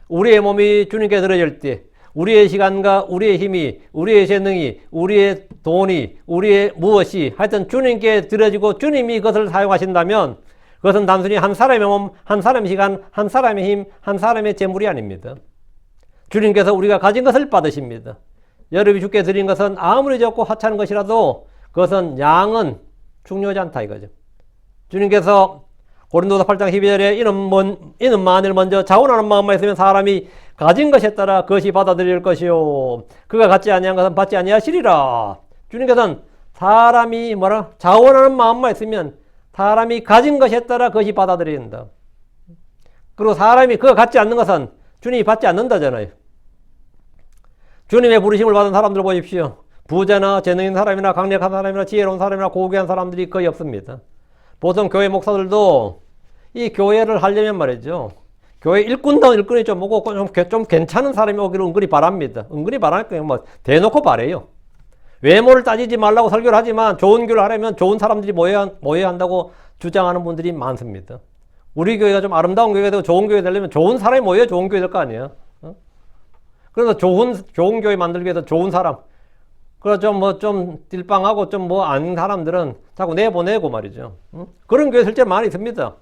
우리의 몸이 주님께 드려질 때 우리의 시간과 우리의 힘이, 우리의 재능이, 우리의 돈이, 우리의 무엇이 하여튼 주님께 드려지고 주님이 그것을 사용하신다면 그것은 단순히 한 사람의 몸, 한 사람의 시간, 한 사람의 힘, 한 사람의 재물이 아닙니다. 주님께서 우리가 가진 것을 받으십니다. 여러분이 주께 드린 것은 아무리 적고 하찮은 것이라도 그것은 양은 중요하지 않다 이거죠. 주님께서 고린도서 8장 12절에 이는 만일 먼저 자원하는 마음만 있으면 사람이 가진 것에 따라 그것이 받아들일 것이요 그가 갖지 아니한 것은 받지 아니하시리라. 주님께서는 사람이 자원하는 마음만 있으면 사람이 가진 것에 따라 그것이 받아들인다. 그리고 사람이 그거 갖지 않는 것은 주님이 받지 않는다잖아요. 주님의 부르심을 받은 사람들 보십시오. 부자나 재능 있는 사람이나 강력한 사람이나 지혜로운 사람이나 고귀한 사람들이 거의 없습니다. 보통 교회 목사들도 이 교회를 하려면 말이죠. 교회 일꾼다운 일꾼이 좀 오고 좀 괜찮은 사람이 오기를 은근히 바랍니다. 은근히 바라니까 뭐 대놓고 바래요. 외모를 따지지 말라고 설교를 하지만 좋은 교회를 하려면 좋은 사람들이 모여야 한다고 주장하는 분들이 많습니다. 우리 교회가 좀 아름다운 교회가 되고 좋은 교회가 되려면 좋은 사람이 모여야 좋은 교회 될 거 아니에요. 그래서 좋은 교회 만들기 위해서 좋은 사람. 그래서 좀 딜빵하고 좀 아는 사람들은 자꾸 내보내고 말이죠. 그런 교회 실제 많이 있습니다.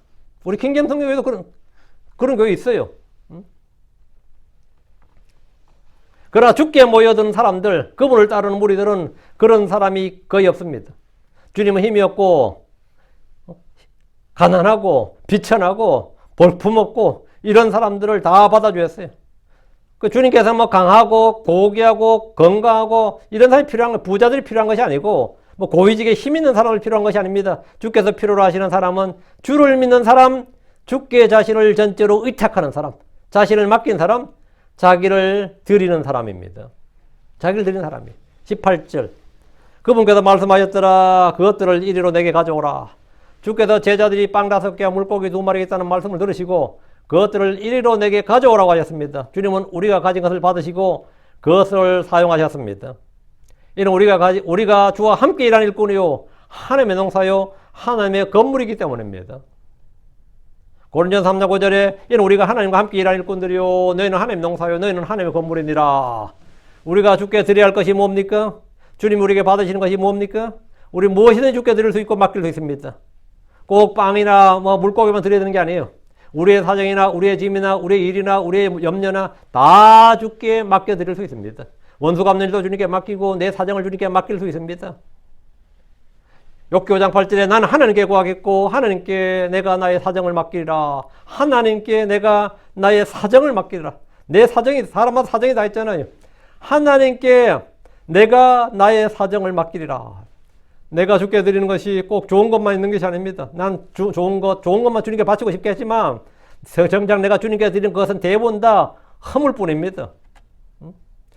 우리 킹잼 성교회도 그런 교회 있어요. 그러나 죽게 모여드는 사람들, 그분을 따르는 무리들은 그런 사람이 거의 없습니다. 주님은 힘이 없고, 가난하고, 비천하고, 볼품없고, 이런 사람들을 다 받아주셨어요. 그 주님께서 강하고, 고귀하고, 건강하고, 이런 사람이 필요한 거, 부자들이 필요한 것이 아니고, 고위직에 힘 있는 사람을 필요한 것이 아닙니다. 주께서 필요로 하시는 사람은 주를 믿는 사람, 주께 자신을 전적으로 의탁하는 사람, 자신을 맡긴 사람, 자기를 드리는 사람입니다. 자기를 드리는 사람이에요. 18절. 그분께서 말씀하셨더라. 그것들을 이리로 내게 가져오라. 주께서 제자들이 빵 5개와 물고기 2마리 있다는 말씀을 들으시고 그것들을 이리로 내게 가져오라고 하셨습니다. 주님은 우리가 가진 것을 받으시고 그것을 사용하셨습니다. 이는 우리가 주와 함께 일하는 일꾼이요 하나님의 농사요 하나님의 건물이기 때문입니다. 고린도전서 3장 5절에 이는 우리가 하나님과 함께 일하는 일꾼들이요 너희는 하나님의 농사요 너희는 하나님의 건물이니라. 우리가 주께 드려야 할 것이 뭡니까? 주님이 우리에게 받으시는 것이 뭡니까? 우리 무엇이든지 주께 드릴 수 있고 맡길 수 있습니다. 꼭 빵이나 물고기만 드려야 되는 게 아니에요. 우리의 사정이나 우리의 짐이나 우리의 일이나 우리의 염려나 다 주께 맡겨 드릴 수 있습니다. 원수 갚는 일도 주님께 맡기고 내 사정을 주님께 맡길 수 있습니다. 욥기 5장 8절에 나는 하나님께 구하겠고 하나님께 내가 나의 사정을 맡기리라. 하나님께 내가 나의 사정을 맡기리라. 내 사정이 사람마다 사정이 다 있잖아요. 하나님께 내가 나의 사정을 맡기리라. 내가 주께 드리는 것이 꼭 좋은 것만 있는 것이 아닙니다. 난 좋은 것만 주님께 바치고 싶겠지만 정작 내가 주님께 드리는 것은 대부분 다 허물 뿐입니다.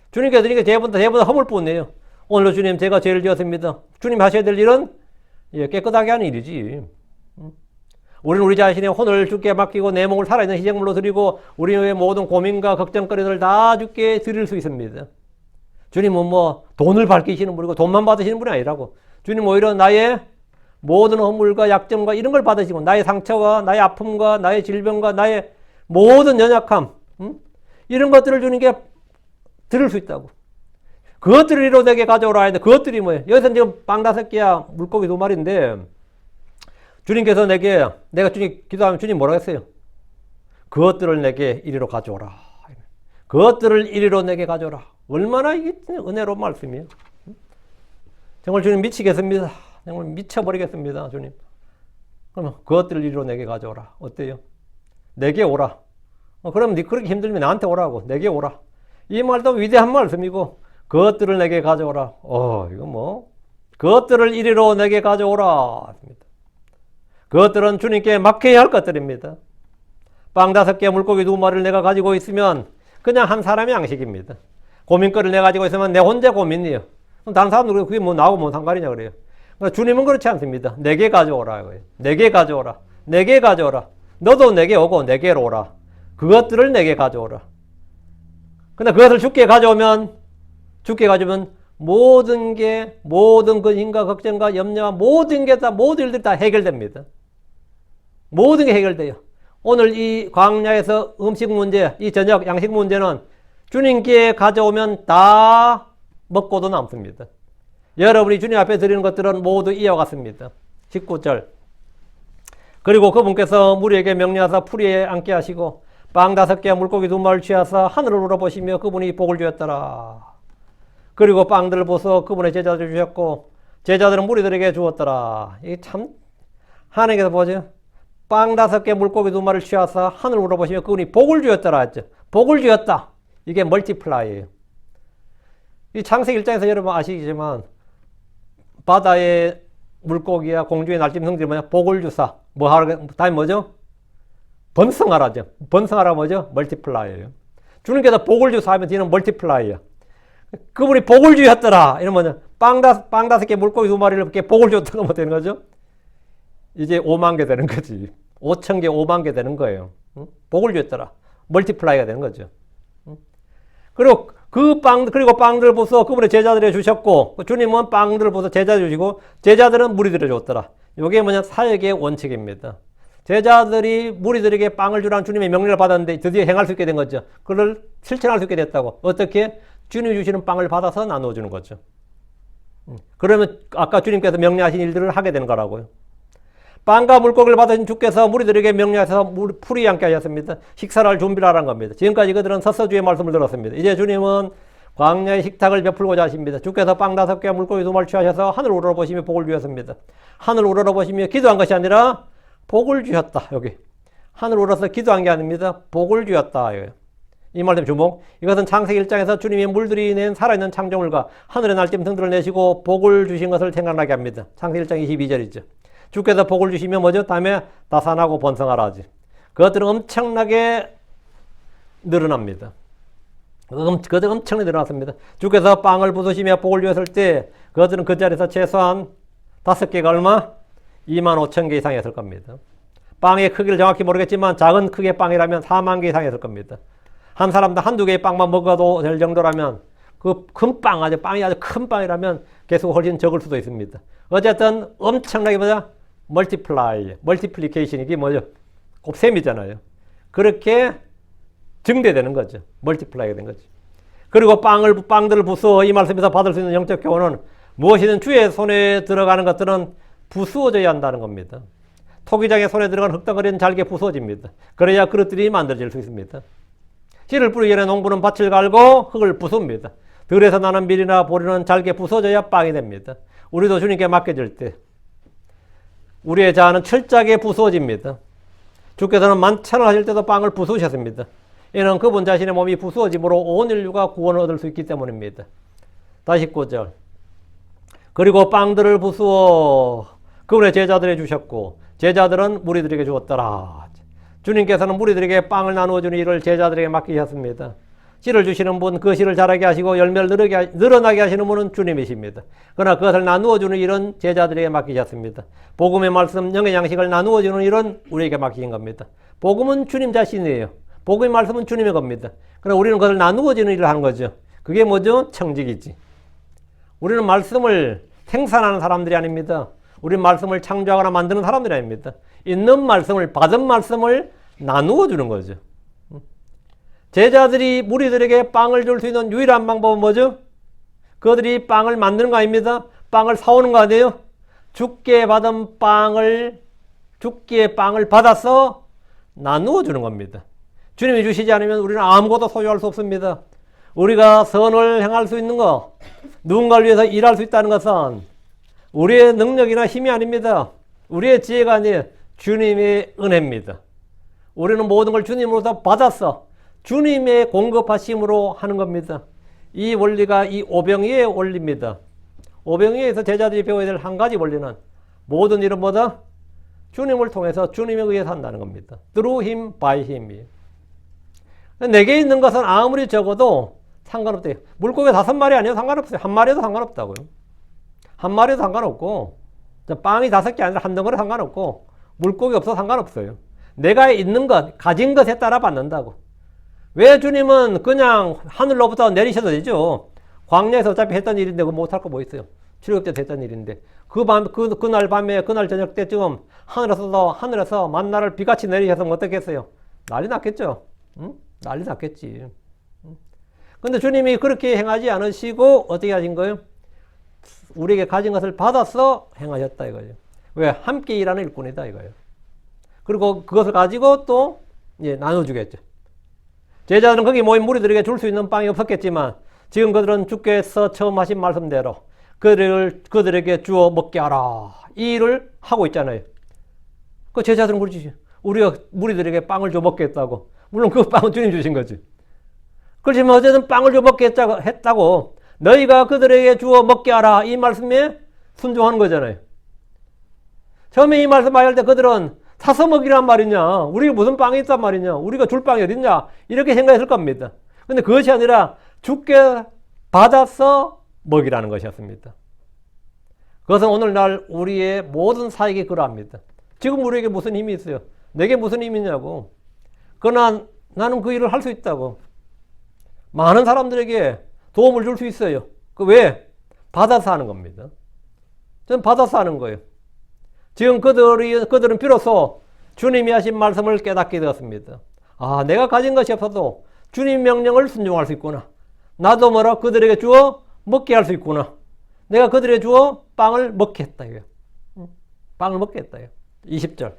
주님께 드리는 게 대부분 다 허물 뿐이에요. 오늘도 주님 제가 죄를 지었습니다. 주님 하셔야 될 일은 깨끗하게 하는 일이지. 우리는 우리 자신의 혼을 주께 맡기고 내 몸을 살아있는 희생물로 드리고 우리의 모든 고민과 걱정거리를 다 주께 드릴 수 있습니다. 주님은 돈을 밝히시는 분이고 돈만 받으시는 분이 아니라고. 주님 오히려 나의 모든 허물과 약점과 이런 걸 받으시고 나의 상처와 나의 아픔과 나의 질병과 나의 모든 연약함 이런 것들을 주님께 드릴 수 있다고. 그것들을 이로 내게 가져오라 했는데 그것들이 뭐예요? 여기서 지금 빵 5개야 물고기 2마리인데 주님께서 내가 주님 기도하면 주님 뭐라고 했어요? 그것들을 내게 이리로 가져오라. 그것들을 이리로 내게 가져오라. 얼마나 이게 은혜로운 말씀이에요. 정말 주님 미치겠습니다. 정말 미쳐버리겠습니다. 주님. 그러면 그것들을 이리로 내게 가져오라. 어때요? 내게 오라. 그럼 네 그렇게 힘들면 나한테 오라고. 내게 오라. 이 말도 위대한 말씀이고 그것들을 내게 가져오라. 이거 그것들을 이리로 내게 가져오라. 그것들은 주님께 맡겨야 할 것들입니다. 빵 5개, 물고기 2마리를 내가 가지고 있으면 그냥 한 사람의 양식입니다. 고민거리를 내가 가지고 있으면 내 혼자 고민이에요. 다른 사람들은 그게 나하고 상관이냐 그래요. 그러니까 주님은 그렇지 않습니다. 내게 가져오라. 이거예요. 내게 가져오라. 내게 가져오라. 너도 내게 오고 내게로 오라. 그것들을 내게 가져오라. 근데 그것을 주께 가져오면 모든 근심과 걱정과 염려와 모든 일들이 다 해결됩니다. 모든 게 해결돼요. 오늘 이 광야에서 음식 문제, 이 저녁 양식 문제는 주님께 가져오면 다 먹고도 남습니다. 여러분이 주님 앞에 드리는 것들은 모두 이와 같습니다. 19절. 그리고 그분께서 무리에게 명령하사 풀이에 앉게 하시고 빵 5개와 물고기 2마리를 취하사 하늘을 우러보시며 그분이 복을 주었더라. 그리고 빵들을 부숴 그분의 제자들을 주셨고 제자들은 무리들에게 주었더라. 이게 참 하나님께서 보죠. 빵 5개 물고기 2마리를 취하사 하늘을 우러보시며 그분이 복을 주었더라 했죠. 복을 주었다. 이게 멀티플라이예요. 이 창세기 1장에서 여러분 아시겠지만 바다의 물고기와 공중의 날짐 성질이 뭐냐? 복을 주사. 뭐 하라, 다음에 뭐죠? 번성하라죠. 번성하라 뭐죠? 멀티플라이예요. 주님께서 복을 주사 하면 뒤는 멀티플라이야. 그분이 복을 주셨더라. 이러면 뭐냐? 빵 5개 물고기 2마리를 이렇게 복을 줬다고 하면 되는 거죠? 이제 5만 개 되는 거지. 5천 개, 5만 개 되는 거예요. 응? 복을 주었더라. 멀티플라이가 되는 거죠. 응? 그리고 그리고 빵들을 부숴 그분의 제자들에게 주셨고, 주님은 빵들을 부숴 제자들 주시고, 제자들은 무리들에게 줬더라. 이게 뭐냐? 사역의 원칙입니다. 제자들이 무리들에게 빵을 주라는 주님의 명령을 받았는데 드디어 행할 수 있게 된 거죠. 그걸 실천할 수 있게 됐다고. 어떻게? 주님이 주시는 빵을 받아서 나누어 주는 거죠. 그러면 아까 주님께서 명령하신 일들을 하게 되는 거라고요. 빵과 물고기를 받으신 주께서 무리들에게 명령하셔서 풀이 앉게 하셨습니다. 식사를 할 준비를 하라는 겁니다. 지금까지 그들은 서서주의 말씀을 들었습니다. 이제 주님은 광야의 식탁을 베풀고자 하십니다. 주께서 빵 5개와 물고기 2마리를 취하셔서 하늘 우러러보시며 복을 주셨습니다. 하늘 우러러보시며 기도한 것이 아니라 복을 주셨다. 여기 하늘 우러서 기도한 게 아닙니다. 복을 주셨다. 이 말씀 주목. 이것은 창세기 1장에서 주님이 물들이 낸 살아있는 창조물과 하늘의 날짐 등들을 내시고 복을 주신 것을 생각나게 합니다. 창세기 1장 22절이죠. 주께서 복을 주시면 뭐죠? 다음에 다산하고 번성하라 하지. 그것들은 엄청나게 늘어납니다. 그것들은 엄청나게 늘어났습니다. 주께서 빵을 부수시며 복을 주었을 때 그것들은 그 자리에서 최소한 5개가 얼마? 25,000개 이상이었을 겁니다. 빵의 크기를 정확히 모르겠지만 작은 크기의 빵이라면 4만 개 이상이었을 겁니다. 한 사람도 한두 개의 빵만 먹어도 될 정도라면 그 큰 빵, 빵이 아주 큰 빵이라면 개수가 훨씬 적을 수도 있습니다. 어쨌든 엄청나게 뭐냐? 멀티플리케이션, 이게 뭐죠? 곱셈이잖아요. 그렇게 증대되는 거죠. 멀티플라이가 된 거죠. 그리고 빵들을 부수어 이 말씀에서 받을 수 있는 영적 교훈은 무엇이든 주의 손에 들어가는 것들은 부수어져야 한다는 겁니다. 토기장의 손에 들어간 흙덩어리는 잘게 부수어집니다. 그래야 그릇들이 만들어질 수 있습니다. 씨를 뿌리기 전에 농부는 밭을 갈고 흙을 부숩니다. 들에서 나는 밀이나 보리는 잘게 부서져야 빵이 됩니다. 우리도 주님께 맡겨질 때 우리의 자아는 철저하게 부수어집니다. 주께서는 만찬을 하실 때도 빵을 부수셨습니다. 이는 그분 자신의 몸이 부수어짐으로 온 인류가 구원을 얻을 수 있기 때문입니다. 다시 9절. 그리고 빵들을 부수어 그분의 제자들에게 주셨고 제자들은 무리들에게 주었더라. 주님께서는 무리들에게 빵을 나누어 주는 일을 제자들에게 맡기셨습니다. 씨를 주시는 분, 그 씨를 자라게 하시고 열매를 늘어나게 하시는 분은 주님이십니다. 그러나 그것을 나누어 주는 일은 제자들에게 맡기셨습니다. 복음의 말씀, 영의 양식을 나누어 주는 일은 우리에게 맡기신 겁니다. 복음은 주님 자신이에요. 복음의 말씀은 주님의 겁니다. 그러나 우리는 그것을 나누어 주는 일을 하는 거죠. 그게 뭐죠? 청직이지. 우리는 말씀을 생산하는 사람들이 아닙니다. 우리는 말씀을 창조하거나 만드는 사람들이 아닙니다. 있는 말씀을, 받은 말씀을 나누어 주는 거죠. 제자들이 무리들에게 빵을 줄 수 있는 유일한 방법은 뭐죠? 그들이 빵을 만드는 거 아닙니다. 빵을 사오는 거 아니에요? 주께 받은 빵을, 주께 빵을 받아서 나누어 주는 겁니다. 주님이 주시지 않으면 우리는 아무것도 소유할 수 없습니다. 우리가 선을 행할 수 있는 거, 누군가를 위해서 일할 수 있다는 것은 우리의 능력이나 힘이 아닙니다. 우리의 지혜가 아니에요. 주님의 은혜입니다. 우리는 모든 걸 주님으로부터 받았어. 주님의 공급하심으로 하는 겁니다. 이 원리가 이 오병이의 원리입니다. 오병이에서 제자들이 배워야 될 한 가지 원리는 모든 일은 뭐다? 주님을 통해서 주님에 의해서 한다는 겁니다. Through him, by him. 내게 있는 것은 아무리 적어도 상관없대요. 물고기 5마리 아니어도 상관없어요. 한 마리도 상관없다고요. 한 마리도 상관없고 빵이 5개 아니라 한 덩어리 상관없고 물고기 없어도 상관없어요. 내가 있는 것, 가진 것에 따라 받는다고. 왜 주님은 그냥 하늘로부터 내리셔도 되죠. 광야에서 어차피 했던 일인데 그거 못할 거 뭐 있어요. 출애굽 때 했던 일인데 그날 밤에 그날 저녁 때쯤 하늘에서 만나를 비같이 내리셔서 어떻겠어요? 난리 났겠죠. 응? 난리 났겠지. 응? 근데 주님이 그렇게 행하지 않으시고 어떻게 하신 거예요? 우리에게 가진 것을 받아서 행하셨다 이거예요. 왜? 함께 일하는 일꾼이다 이거예요. 그리고 그것을 가지고 또 나눠주겠죠. 제자들은 거기 모인 무리들에게 줄 수 있는 빵이 없었겠지만 지금 그들은 주께서 처음 하신 말씀대로 그들에게 주어 먹게 하라 이 일을 하고 있잖아요. 그 제자들은 그러지. 우리가 무리들에게 빵을 줘 먹겠다고. 물론 그 빵은 주님 주신 거지. 그렇지만 어쨌든 빵을 줘 먹게 했다고 너희가 그들에게 주어 먹게 하라 이 말씀에 순종하는 거잖아요. 처음에 이 말씀 할 때 그들은 사서 먹이란 말이냐, 우리가 무슨 빵이 있단 말이냐, 우리가 줄 빵이 어딨냐 이렇게 생각했을 겁니다. 근데 그것이 아니라 주께 받아서 먹이라는 것이었습니다. 그것은 오늘날 우리의 모든 사역이 그러합니다. 지금 우리에게 무슨 힘이 있어요? 내게 무슨 힘이 있냐고. 그러나 나는 그 일을 할 수 있다고. 많은 사람들에게 도움을 줄 수 있어요. 그 왜? 받아서 하는 겁니다. 저는 받아서 하는 거예요. 지금 그들은 비로소 주님이 하신 말씀을 깨닫게 되었습니다. 아, 내가 가진 것이 없어도 주님 명령을 순종할 수 있구나. 나도 그들에게 주어 먹게 할 수 있구나. 내가 그들에게 주어 빵을 먹게 했다. 이거. 빵을 먹게 했다. 20절.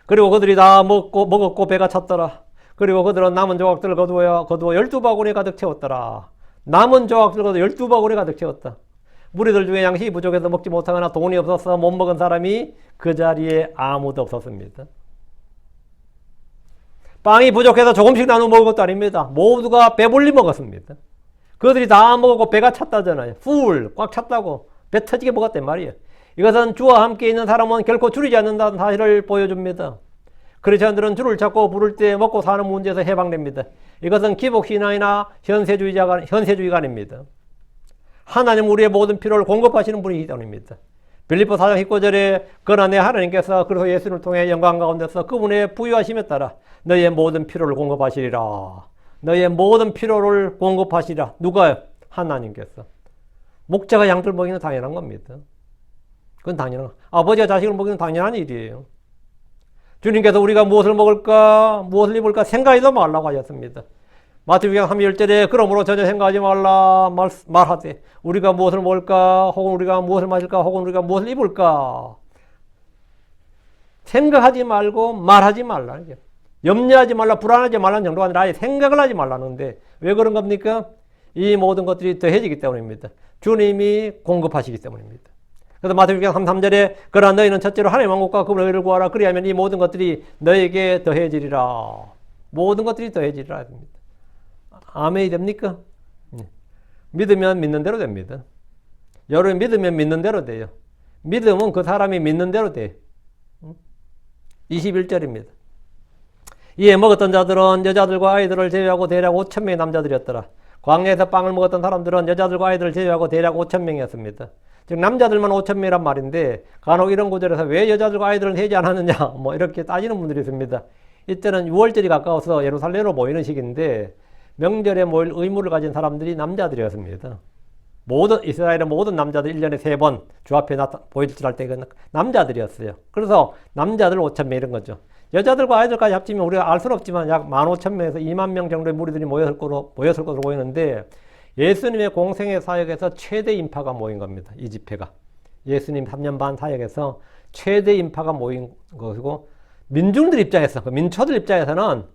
그리고 그들이 다 먹었고 배가 찼더라. 그리고 그들은 남은 조각들을 거두어 12바구니 가득 채웠더라. 남은 조각들을 거두어 12바구니 가득 채웠다. 무리들 중에 양식이 부족해서 먹지 못하거나 돈이 없어서 못 먹은 사람이 그 자리에 아무도 없었습니다. 빵이 부족해서 조금씩 나눠 먹은 것도 아닙니다. 모두가 배불리 먹었습니다. 그들이 다 먹었고 배가 찼다잖아요. 꽉 찼다고 배 터지게 먹었단 말이에요. 이것은 주와 함께 있는 사람은 결코 줄이지 않는다는 사실을 보여줍니다. 크리스천들은 줄을 찾고 부를 때 먹고 사는 문제에서 해방됩니다. 이것은 기복신앙이나 현세주의가 아닙니다. 하나님 우리의 모든 필요를 공급하시는 분이기 때문입니다. 빌립보 4장 19절에 그러나 내 하나님께서 그리스도 예수를 통해 영광 가운데서 그분의 부유하심에 따라 너희의 모든 필요를 공급하시리라. 너희의 모든 필요를 공급하시리라. 누가요? 하나님께서. 목자가 양들 먹이는 당연한 겁니다. 그건 당연한 거. 아버지가 자식을 먹이는 당연한 일이에요. 주님께서 우리가 무엇을 먹을까, 무엇을 입을까 생각하지도 말라고 하셨습니다. 마태복음 31절에 그러므로 전혀 생각하지 말라 말하되 우리가 무엇을 먹을까, 혹은 우리가 무엇을 마실까, 혹은 우리가 무엇을 입을까 생각하지 말고 말하지 말라는 게, 염려하지 말라, 불안하지 말라는 정도가 아니라 아예 생각을 하지 말라는데 왜 그런 겁니까? 이 모든 것들이 더해지기 때문입니다. 주님이 공급하시기 때문입니다. 그래서 마태복음 33절에 그러나 너희는 첫째로 하나님의 왕국과 그분의 의를 구하라. 그리하면 이 모든 것들이 너에게 더해지리라. 모든 것들이 더해지리라 합니다. 아멘이 됩니까? 믿으면 믿는 대로 됩니다. 여러분이 믿으면 믿는 대로 돼요. 믿음은 그 사람이 믿는 대로 돼요. 21절입니다. 이에 먹었던 자들은 여자들과 아이들을 제외하고 대략 5,000명의 남자들이었더라. 광야에서 빵을 먹었던 사람들은 여자들과 아이들을 제외하고 대략 5,000명이었습니다. 즉 남자들만 5,000명이란 말인데 간혹 이런 구절에서 왜 여자들과 아이들은 해지 않았느냐 이렇게 따지는 분들이 있습니다. 이때는 6월절이 가까워서 예루살렘으로 모이는 시기인데 명절에 모일 의무를 가진 사람들이 남자들이었습니다. 이스라엘의 모든 남자들 1년에 3번 주 앞에 보일질 때 남자들이었어요. 그래서 남자들 5,000명 이런 거죠. 여자들과 아이들까지 합치면 우리가 알 수는 없지만 약 15,000명에서 2만 명 정도의 무리들이 모였을 것으로 보이는데 예수님의 공생의 사역에서 최대 인파가 모인 겁니다. 이 집회가. 예수님 3년 반 사역에서 최대 인파가 모인 것이고 민중들 입장에서, 민초들 입장에서는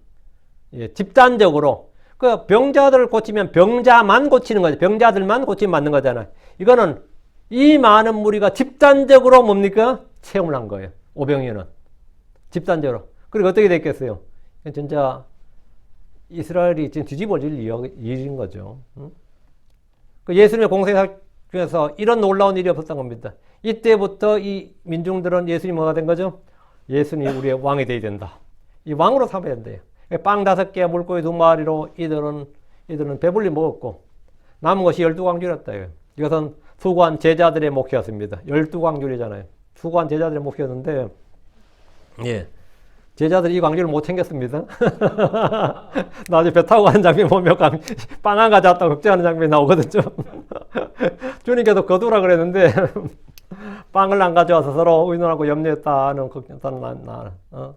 집단적으로 그 병자들을 고치면 병자만 고치는 거죠. 병자들만 고치면 맞는 거잖아요. 이거는 이 많은 무리가 집단적으로 뭡니까? 체험을 한 거예요. 오병이어는. 집단적으로. 그리고 어떻게 됐겠어요? 진짜 이스라엘이 지금 뒤집어질 일인 거죠. 그 예수님의 공생사 중에서 이런 놀라운 일이 없었던 겁니다. 이때부터 이 민중들은 예수님이 뭐가 된 거죠? 예수님이 우리의 왕이 되어야 된다. 이 왕으로 삼아야 된대요. 빵 5개, 물고기 2마리로 이들은 배불리 먹었고 남은 것이 12광줄이었다. 이것은 수고한 제자들의 목표였습니다. 12광줄이잖아요. 수고한 제자들의 목표였는데 제자들이 이 광주를 못 챙겼습니다. 나중에 배 타고 가는 장면 보면 빵 안 가져왔다고 걱정하는 장면이 나오거든요. 주님께서 거두라 그랬는데 빵을 안 가져와서 서로 의논하고 염려했다는 걱정은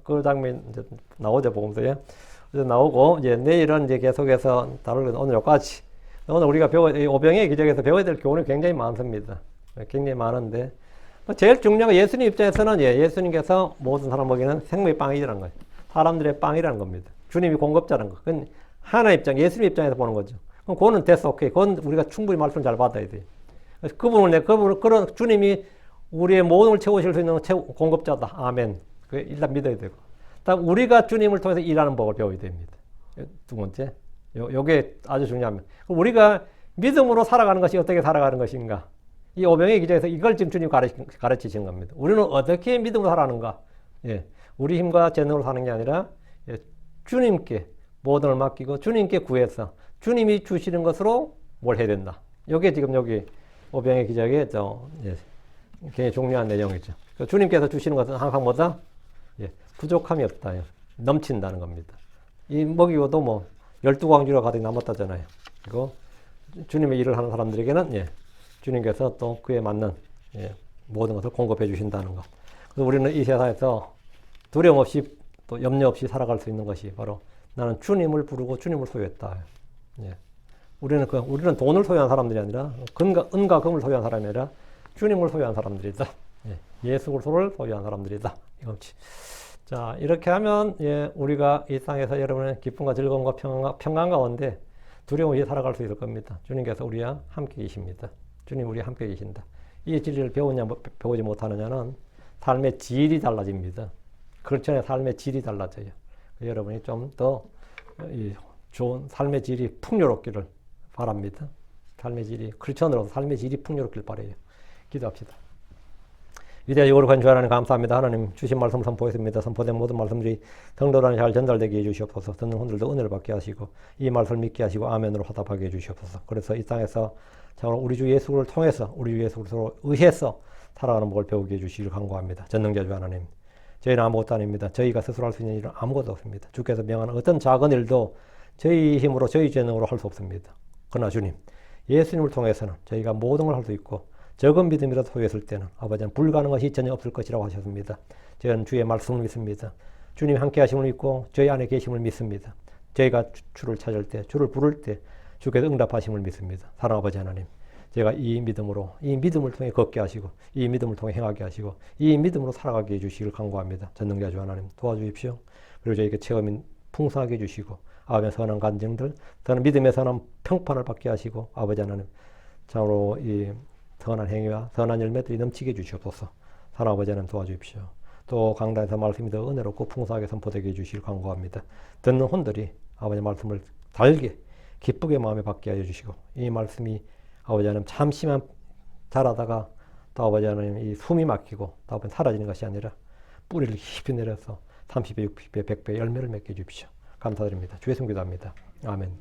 그 장면이 이제 나오죠, 복음서에. 그래서 나오고, 이제 내일은 이제 계속해서 다룰 건 오늘 여기까지. 오늘 우리가 이 오병이의 기적에서 배워야 될 교훈이 굉장히 많습니다. 굉장히 많은데, 제일 중요한 건 예수님 입장에서는 예수님께서 모든 사람 먹이는 생명의 빵이라는 거예요. 사람들의 빵이라는 겁니다. 주님이 공급자라는 거. 그건 하나의 입장, 예수님 입장에서 보는 거죠. 그럼 그거는 됐어, 오케이. 그건 우리가 충분히 말씀을 잘 받아야 돼요. 그런 주님이 우리의 모든 걸 채우실 수 있는 공급자다. 아멘. 그 일단 믿어야 되고. 다음 우리가 주님을 통해서 일하는 법을 배워야 됩니다. 두 번째, 요게 아주 중요합니다. 우리가 믿음으로 살아가는 것이 어떻게 살아가는 것인가? 이 오병의 기적에서 이걸 지금 주님 가르치신 겁니다. 우리는 어떻게 믿음으로 살아가는가? 예, 우리 힘과 재능으로 사는 게 아니라 주님께 모든 걸 맡기고 주님께 구해서 주님이 주시는 것으로 뭘 해야 된다. 이게 지금 여기 오병의 기적의 굉장히 중요한 내용이죠. 주님께서 주시는 것은 항상 뭐다? 부족함이 없다. 넘친다는 겁니다. 이 먹이고도 뭐 12광주가 가득 남았다잖아요. 그리고 주님의 일을 하는 사람들에게는 주님께서 또 그에 맞는 모든 것을 공급해 주신다는 것. 그래서 우리는 이 세상에서 두려움 없이 또 염려 없이 살아갈 수 있는 것이 바로 나는 주님을 부르고 주님을 소유했다. 우리는 돈을 소유한 사람들이 아니라 은과 금을 소유한 사람이 아니라 주님을 소유한 사람들이다. 예수 그리스도를 소유한 사람들이다. 이거지. 자, 이렇게 하면 우리가 이 땅에서 여러분의 기쁨과 즐거움과 평강 가운데 두려움 없이 살아갈 수 있을 겁니다. 주님께서 우리와 함께 계십니다. 주님 우리와 함께 계신다. 이 진리를 배우지 못하느냐는 삶의 질이 달라집니다. 크리스천의 삶의 질이 달라져요. 여러분이 좀 더 좋은 삶의 질이 풍요롭기를 바랍니다. 삶의 질이, 크리스천으로서 삶의 질이 풍요롭길 바라요. 기도합시다. 위대하시고 거룩한 주 하나님 감사합니다. 하나님 주신 말씀 선포했습니다. 선포된 모든 말씀들이 성도들한테 잘 전달되게 해주시옵소서. 듣는 분들도 은혜를 받게 하시고 이 말씀을 믿게 하시고 아멘으로 화답하게 해주시옵소서. 그래서 이 땅에서 우리 주 예수를 통해서 우리 주 예수를 의해서 살아가는 법을 배우게 해주시기를 간구합니다. 전능자 주 하나님, 저희는 아무것도 아닙니다. 저희가 스스로 할 수 있는 일은 아무것도 없습니다. 주께서 명하는 어떤 작은 일도 저희 힘으로 저희 재능으로 할 수 없습니다. 그러나 주님, 예수님을 통해서는 저희가 모든 걸 할 수 있고 적은 믿음이라도 소유했을 때는 아버지는 불가능한 것이 전혀 없을 것이라고 하셨습니다. 저희는 주의 말씀을 믿습니다. 주님이 함께 하심을 믿고 저희 안에 계심을 믿습니다. 저희가 주를 찾을 때, 주를 부를 때 주께서 응답하심을 믿습니다. 사랑하는 아버지 하나님, 제가 이 믿음을 통해 걷게 하시고 이 믿음을 통해 행하게 하시고 이 믿음으로 살아가게 해주시기를 간구합니다. 전능자 주 하나님 도와주십시오. 그리고 저희에게 체험이 풍성하게 해주시고 아버지의 선한 간증들, 저는 믿음의 선한 평판을 받게 하시고 아버지 하나님 참으로 이 선한 행위와 선한 열매들이 넘치게 해주시옵소서. 사랑하는 아버지 하나님 도와주십시오. 또 강단에서 말씀이 더 은혜롭고 풍성하게 선포되게 해주시길 간구합니다. 듣는 혼들이 아버지의 말씀을 달게 기쁘게 마음에 받게 하여 주시고 이 말씀이 아버지 하나님 잠시만 자라다가 또 아버지 하나님 이 숨이 막히고 또 아버지 사라지는 것이 아니라 뿌리를 깊이 내려서 30배, 60배, 100배 열매를 맺게 해주십시오. 감사드립니다. 주의 성기도합니다. 아멘.